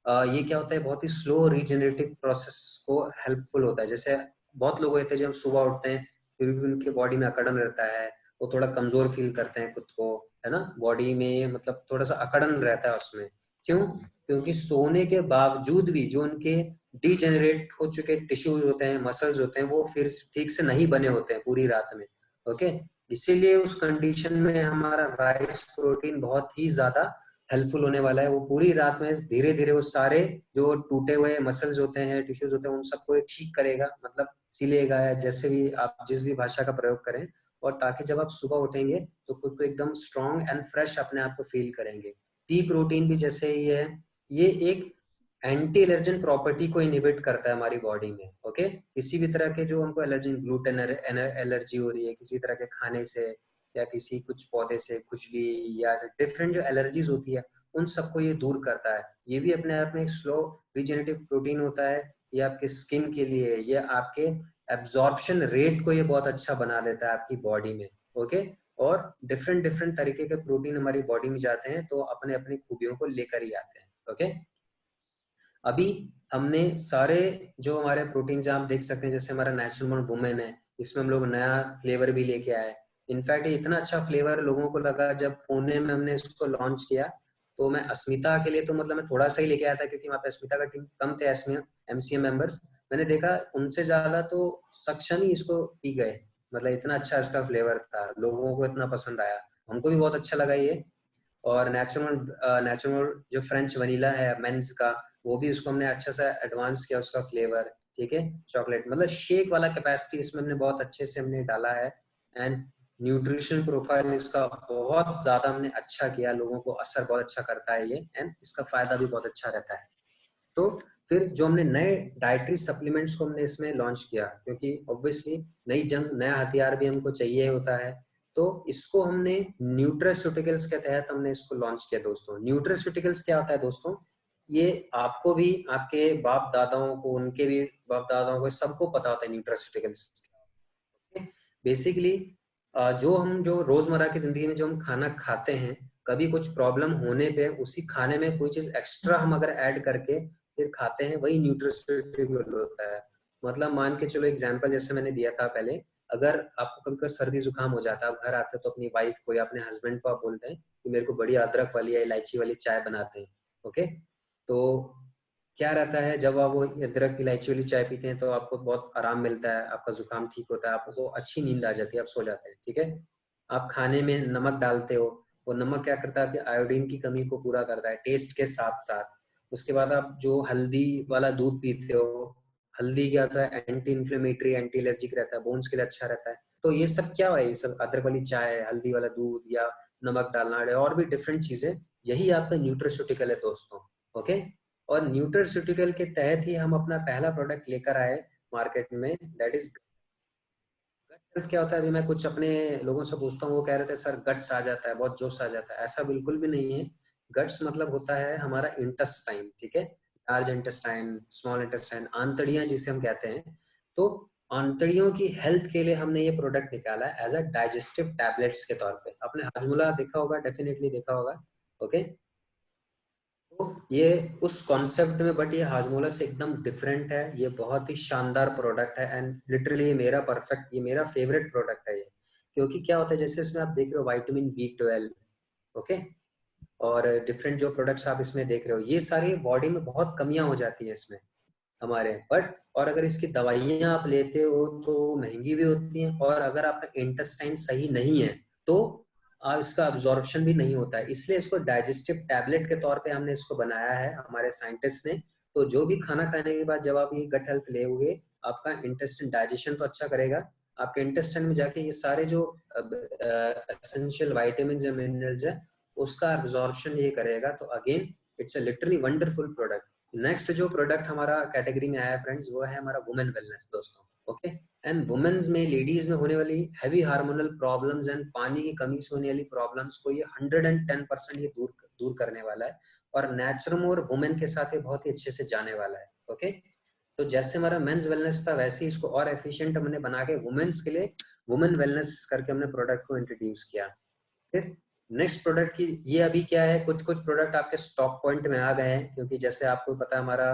ये क्या होता है, बहुत ही स्लो रीजेनरेटिव प्रोसेस को हेल्पफुल होता है। जैसे बहुत लोग होते हैं जब सुबह उठते हैं फिर भी उनके बॉडी में अकड़न रहता है, वो थोड़ा कमजोर फील करते हैं खुद को, है ना, बॉडी में मतलब थोड़ा सा अकड़न रहता है उसमें। क्यों? क्योंकि सोने के बावजूद भी जो उनके डिजेनरेट हो चुके टिश्यूज होते हैं, मसल्स होते हैं, वो फिर ठीक से नहीं बने होते हैं पूरी रात में। ओके, इसीलिए उस कंडीशन में हमारा राइस प्रोटीन बहुत ही ज्यादा हेल्पफुल होने वाला है। वो पूरी रात में धीरे धीरे वो सारे जो टूटे हुए मसल्स होते हैं, टिश्यूज होते हैं, उन सबको ठीक करेगा, मतलब सिलेगा, या जैसे भी आप जिस भी भाषा का प्रयोग करें, और ताकि जब आप सुबह उठेंगे तो खुद को एकदम स्ट्रॉन्ग एंड फ्रेश अपने आप को फील करेंगे। पी प्रोटीन भी जैसे ही है, ये एक एंटी एलर्जन प्रॉपर्टी को इनहिबिट करता है हमारी बॉडी में। ओके, किसी भी तरह के जो हमको एलर्जी, ग्लूटेन एलर्जी हो रही है किसी तरह के खाने से, या किसी कुछ पौधे से खुजली, या डिफरेंट जो एलर्जीज होती है, उन सबको ये दूर करता है। ये भी अपने आप में एक स्लो रीजेनेरेटिव प्रोटीन होता है। ये आपके स्किन के लिए, ये आपके एब्जॉर्प्शन रेट को ये बहुत अच्छा बना देता है आपकी बॉडी में। ओके, और डिफरेंट डिफरेंट तरीके के प्रोटीन हमारी बॉडी में जाते हैं तो अपने अपनी खूबियों को लेकर ही आते हैं। ओके, अभी हमने सारे जो हमारे प्रोटीन्स आप देख सकते हैं, जैसे हमारा नेचुरल वुमेन है, इसमें हम लोग नया फ्लेवर भी लेके आए। इनफैक्ट ये इतना अच्छा फ्लेवर लोगों को लगा जब पुणे में हमने इसको लॉन्च किया, तो मैं अस्मिता के लिए तो मतलब मैं थोड़ा सा ही लेके आया था, क्योंकि वहाँ पे अस्मिता का टीम कम थे, एमसीएम मेंबर्स। मैंने देखा उनसे ज्यादा तो सक्षम ही इसको पी गए, मतलब इतना अच्छा इसका फ्लेवर था, लोगों को इतना पसंद आया, हमको भी बहुत अच्छा लगा ये। और नेचुरल नेचुरल जो फ्रेंच वनीला है मेंस का, वो भी उसको हमने अच्छा सा एडवांस किया उसका फ्लेवर, ठीक है, चॉकलेट, मतलब शेक वाला कैपेसिटी इसमें हमने बहुत अच्छे से हमने डाला है। एंड न्यूट्रिशन प्रोफाइल इसका बहुत ज्यादा हमने अच्छा किया, लोगों को असर बहुत अच्छा करता है ये, एंड इसका फायदा भी बहुत अच्छा रहता है। तो फिर जो हमने नए डाइटरी सप्लीमेंट्स को हमने इसमें लॉन्च किया, क्योंकि ऑब्वियसली नई जंग, नया हथियार भी हमको चाहिए होता है, तो इसको हमने न्यूट्रास्यूटिकल्स के तहत हमने इसको लॉन्च किया दोस्तों। न्यूट्रास्यूटिकल्स क्या होता है दोस्तों, ये आपको भी, आपके बाप दादाओं को, उनके भी बाप दादाओं को, सबको पता होता है न्यूट्रास्यूटिकल्स। बेसिकली जो रोजमर्रा की जिंदगी में जो हम खाना खाते हैं, कभी कुछ प्रॉब्लम होने पे उसी खाने में कोई चीज एक्स्ट्रा हम अगर ऐड करके फिर खाते हैं, वही न्यूट्रास्यूटिकल होता है। मतलब मान के चलो एग्जांपल जैसे मैंने दिया था पहले, अगर आपको कभी सर्दी जुकाम हो जाता है, आप घर आते हो तो अपनी वाइफ को या अपने हस्बैंड को आप बोलते हैं कि मेरे को बड़ी अदरक वाली या इलायची वाली चाय बनाते हैं। ओके, तो क्या रहता है, जब आप वो अदरक इलायची वाली चाय पीते हैं तो आपको बहुत आराम मिलता है, आपका जुकाम ठीक होता है, आपको अच्छी नींद आ जाती है, आप सो जाते हैं, ठीक है। आप खाने में नमक डालते हो, वो नमक क्या करता है, आपकी आयोडीन की कमी को पूरा करता है टेस्ट के साथ साथ। उसके बाद आप जो हल्दी वाला दूध पीते हो, हल्दी क्या होता है, एंटी इन्फ्लेमेटरी, एंटी एलर्जिक रहता है, बोन्स के लिए अच्छा रहता है। तो ये सब क्या है, ये सब अदरक वाली चाय, हल्दी वाला दूध या नमक डालना और भी डिफरेंट चीजें, यही आपका न्यूट्रास्यूटिकल है दोस्तों। ओके, और न्यूट्रास्यूटिकल के तहत ही हम अपना पहला प्रोडक्ट लेकर आए मार्केट में, दैट इज गट हेल्थ। क्या होता है, अभी मैं कुछ अपने लोगों से पूछता हूँ, वो कह रहे थे सर गट्स आ जाता है, बहुत जोश आ जाता है। ऐसा बिल्कुल भी नहीं है। गट्स मतलब होता है हमारा इंटेस्टाइन, ठीक है, लार्ज इंटेस्टाइन, स्मॉल इंटेस्टाइन, आंतड़ियां जिसे हम कहते हैं। तो आंतड़ियों की हेल्थ के लिए हमने ये प्रोडक्ट निकाला है एज अ डाइजेस्टिव टैबलेट्स के तौर पे। आपने हाजमोला देखा होगा, डेफिनेटली देखा होगा। ओके, तो ये उस कॉन्सेप्ट में, बट ये हाजमोला से एकदम डिफरेंट है। ये बहुत ही शानदार प्रोडक्ट है एंड लिटरली ये मेरा परफेक्ट, ये मेरा फेवरेट प्रोडक्ट है ये। क्योंकि क्या होता है, जैसे इसमें आप देख रहे हो विटामिन B12, ओके, और डिफरेंट जो प्रोडक्ट्स आप इसमें देख रहे हो, ये सारी बॉडी में बहुत कमियां हो जाती है इसमें हमारे, बट और अगर इसकी दवाइयां आप लेते हो तो महंगी भी होती हैं, और अगर आपका इंटेस्टाइन सही नहीं है तो इसका अब्जॉर्प्शन भी नहीं होता है। इसलिए इसको डाइजेस्टिव टैबलेट के तौर पे हमने इसको बनाया है हमारे साइंटिस्ट ने। तो जो भी खाना खाने के बाद जब आप ये गट हेल्थ लेोगे, आपका इंटेस्टाइन डाइजेशन तो अच्छा करेगा, आपके इंटेस्टाइन में जाके ये सारे जो एसेंशियल विटामिन या मिनरल्स है उसका अब्जॉर्प्शन ये करेगा। तो again it's a literally wonderful product. Next जो प्रोडक्ट हमारा कैटेगरी में आया फ्रेंड्स, वो है हमारा वुमेन वेलनेस दोस्तों। ओके, एंड वुमेन्स में, लेडीज में होने वाली हैवी हार्मोनल प्रॉब्लम्स एंड पानी की कमी से होने वाली प्रॉब्लम्स को ये 110% ये दूर करने वाला है, और नेचुरम और वुमेन के साथ ये बहुत ही अच्छे से जाने वाला है। ओके, तो जैसे हमारा मेंस वेलनेस था, वैसे ही इसको और एफिशिएंट हमने बना के वुमेन्स के लिए वुमेन वेलनेस करके हमने प्रोडक्ट को इंट्रोड्यूस किया। फिर नेक्स्ट प्रोडक्ट की ये अभी क्या है, कुछ कुछ प्रोडक्ट आपके स्टॉक पॉइंट में आ गए हैं, क्योंकि जैसे आपको पता है हमारा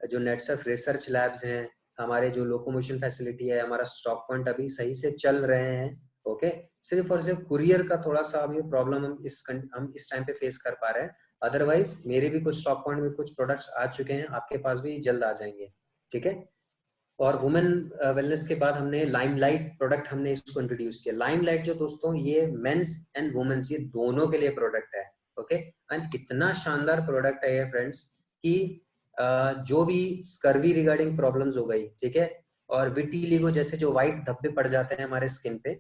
जो नेटसर्फ रिसर्च लैब्स हैं, हमारे जो लोकोमोशन फैसिलिटी है, हमारा स्टॉक पॉइंट अभी सही से चल रहे हैं। ओके, सिर्फ और सिर्फ कुरियर का थोड़ा सा अभी प्रॉब्लम हम इस टाइम पे फेस कर पा रहे हैं। अदरवाइज मेरे भी कुछ स्टॉक पॉइंट में कुछ प्रोडक्ट्स आ चुके हैं, आपके पास भी जल्द आ जाएंगे। ठीक है, और वुमेन वेलनेस के बाद हमने लाइमलाइट प्रोडक्ट हमने इसको इंट्रोड्यूस किया। लाइमलाइट जो दोस्तों ये मेंस एंड वुमेन्स ये दोनों के लिए प्रोडक्ट है। ओके, एंड इतना शानदार प्रोडक्ट है ये फ्रेंड्स कि जो भी स्कर्वी रिगार्डिंग प्रॉब्लम्स हो गई, ठीक है, और विटिलिगो जैसे जो व्हाइट धब्बे पड़ जाते हैं हमारे स्किन पे,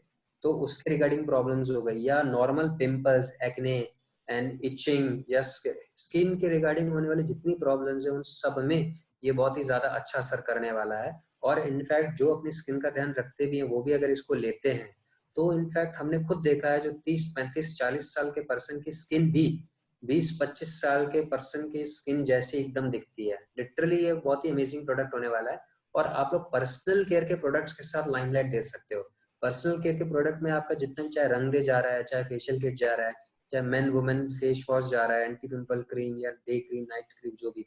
तो उसके रिगार्डिंग प्रॉब्लम्स हो गई, या normal pimples, acne and itching, या स्किन के रिगार्डिंग होने वाली जितनी प्रॉब्लम्स है उन सब में ये बहुत ही ज्यादा अच्छा असर करने वाला है। और इनफैक्ट जो अपनी स्किन का ध्यान रखते भी हैं वो भी अगर इसको लेते हैं तो इनफैक्ट हमने खुद देखा है, जो 30, 35, 40 साल के पर्सन की स्किन भी 20, 25 साल के पर्सन की स्किन जैसी एकदम दिखती है। लिटरली ये बहुत ही अमेजिंग प्रोडक्ट होने वाला है। और आप लोग पर्सनल केयर के प्रोडक्ट्स के साथ लाइमलाइट दे सकते हो। पर्सनल केयर के प्रोडक्ट में आपका जितना भी, चाहे रंग दे जा रहा है, चाहे फेशियल किट जा रहा है, चाहे मेन वुमेन फेस वॉश जा रहा है, एंटी पिंपल क्रीम या डे क्रीम, नाइट क्रीम, जो भी,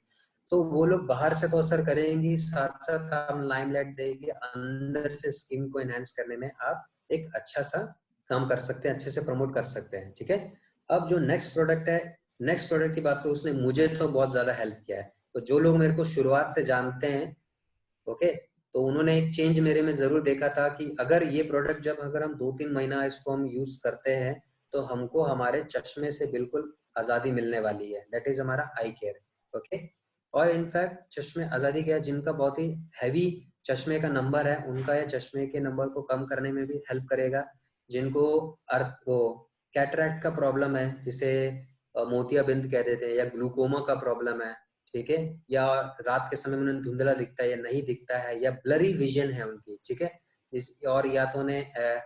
तो वो लोग बाहर से तो असर करेंगी, साथ साथ हम लाइमलाइट देंगे अंदर से स्किन को एनहांस करने में आप एक अच्छा सा काम कर सकते हैं, अच्छे से प्रमोट कर सकते हैं। ठीक है, अब जो नेक्स्ट प्रोडक्ट है, नेक्स्ट प्रोडक्ट की बात करूं, उसने मुझे तो बहुत ज्यादा हेल्प किया है। तो जो लोग मेरे को शुरुआत से जानते हैं, ओके, तो उन्होंने एक चेंज मेरे में जरूर देखा था कि अगर ये प्रोडक्ट जब अगर हम 2-3 महीना इसको हम यूज करते हैं तो हमको हमारे चश्मे से बिल्कुल आजादी मिलने वाली है। दैट इज हमारा आई केयर। ओके, और इनफैक्ट चश्मे आजादी क्या है, जिनका बहुत ही हैवी चश्मे का नंबर है उनका यह चश्मे के नंबर को कम करने में भी हेल्प करेगा। जिनको अर्थ वो कैटरैक्ट का प्रॉब्लम है, जिसे मोतियाबिंद कह देते हैं, या ग्लूकोमा का प्रॉब्लम है, ठीक है, या रात के समय में उन्हें धुंधला दिखता है या नहीं दिखता है, या ब्लरी विजन है उनकी, ठीक है, और या तो उन्हें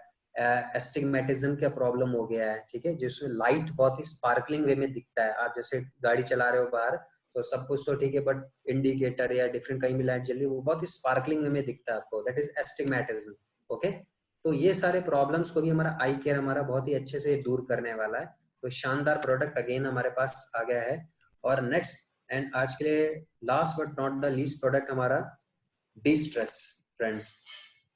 एस्टिग्मेटिज्म का प्रॉब्लम हो गया है, ठीक है, जिसमें लाइट बहुत ही स्पार्कलिंग वे में दिखता है। आप जैसे गाड़ी चला रहे हो बाहर तो सब कुछ तो ठीक है, बट इंडिकेटर या डिफरेंट कहीं भी लाइट जल रही है वो बहुत ही स्पार्कलिंग वे में दिखता है आपको, दैट इज एस्टिग्मेटिज्म। ओके, तो ये सारे प्रॉब्लम्स को भी हमारा आई केयर हमारा बहुत ही अच्छे से दूर करने वाला है। तो शानदार प्रोडक्ट अगेन हमारे पास आ गया है। और नेक्स्ट एंड आज के लिए last but not the least product हमारा डी स्ट्रेस फ्रेंड्स।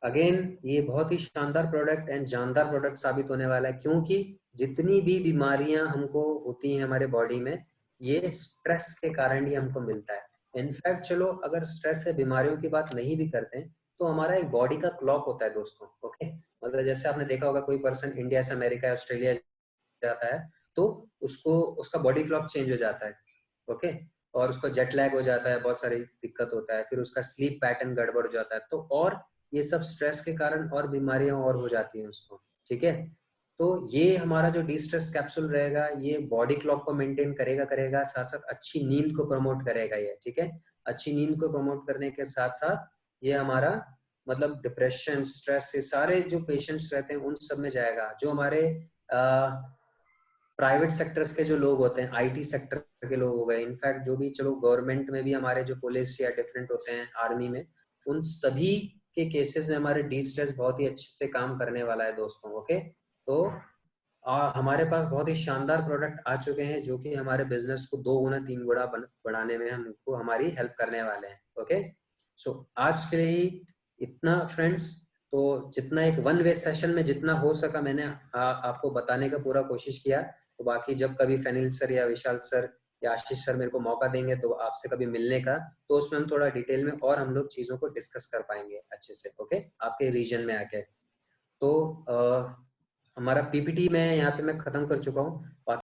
अगेन ये बहुत ही शानदार प्रोडक्ट एंड जानदार प्रोडक्ट साबित होने वाला है, क्योंकि जितनी भी बीमारियां हमको होती हैं हमारे बॉडी में, ये स्ट्रेस के कारण ही हमको मिलता है। इनफैक्ट चलो अगर स्ट्रेस से बीमारियों की बात नहीं भी करते हैं तो हमारा एक बॉडी का क्लॉक होता है दोस्तों। ओके, मतलब जैसे आपने देखा होगा कोई पर्सन इंडिया से अमेरिका ऑस्ट्रेलिया जाता है तो उसको उसका बॉडी क्लॉक चेंज हो जाता है। ओके, और उसको जेट लैग हो जाता है, बहुत सारी दिक्कत होता है, फिर उसका स्लीप पैटर्न गड़बड़ हो जाता है, तो और ये सब स्ट्रेस के कारण और बीमारियां और हो जाती हैं उसको। ठीक है, तो ये हमारा जो डी स्ट्रेस कैप्सूल रहेगा ये बॉडी क्लॉक को मेंटेन करेगा, साथ साथ अच्छी नींद को प्रमोट करेगा ये। ठीक है, अच्छी नींद को प्रमोट करने के साथ साथ ये हमारा मतलब डिप्रेशन, स्ट्रेस, ये सारे जो पेशेंट्स रहते हैं उन सब में जाएगा। जो हमारे प्राइवेट सेक्टर्स के जो लोग होते हैं, आईटी सेक्टर के लोग हो गए, इनफैक्ट जो भी चलो गवर्नमेंट में भी हमारे जो पुलिस या डिफरेंट होते हैं, आर्मी में, उन सभी के केसेस में हमारे डी स्ट्रेस बहुत ही अच्छे से काम करने वाला है दोस्तों। ओके, तो हमारे पास बहुत ही शानदार प्रोडक्ट आ चुके हैं जो कि हमारे बिजनेस को 2 गुना 3 गुना बढ़ाने में हमको हमारी हेल्प करने वाले हैं। ओके, सो आज के लिए ही इतना फ्रेंड्स। तो जितना एक वन वे सेशन में जितना हो सका मैंने आपको बताने का पूरा कोशिश किया। तो बाकी जब कभी फैनिल सर या विशाल सर या आशीष सर मेरे को मौका देंगे तो आपसे कभी मिलने का, तो उसमें हम थोड़ा डिटेल में और हम लोग चीजों को डिस्कस कर पाएंगे अच्छे से। ओके, आपके रीजन में आके। तो हमारा पीपीटी में यहाँ पे मैं खत्म कर चुका हूँ।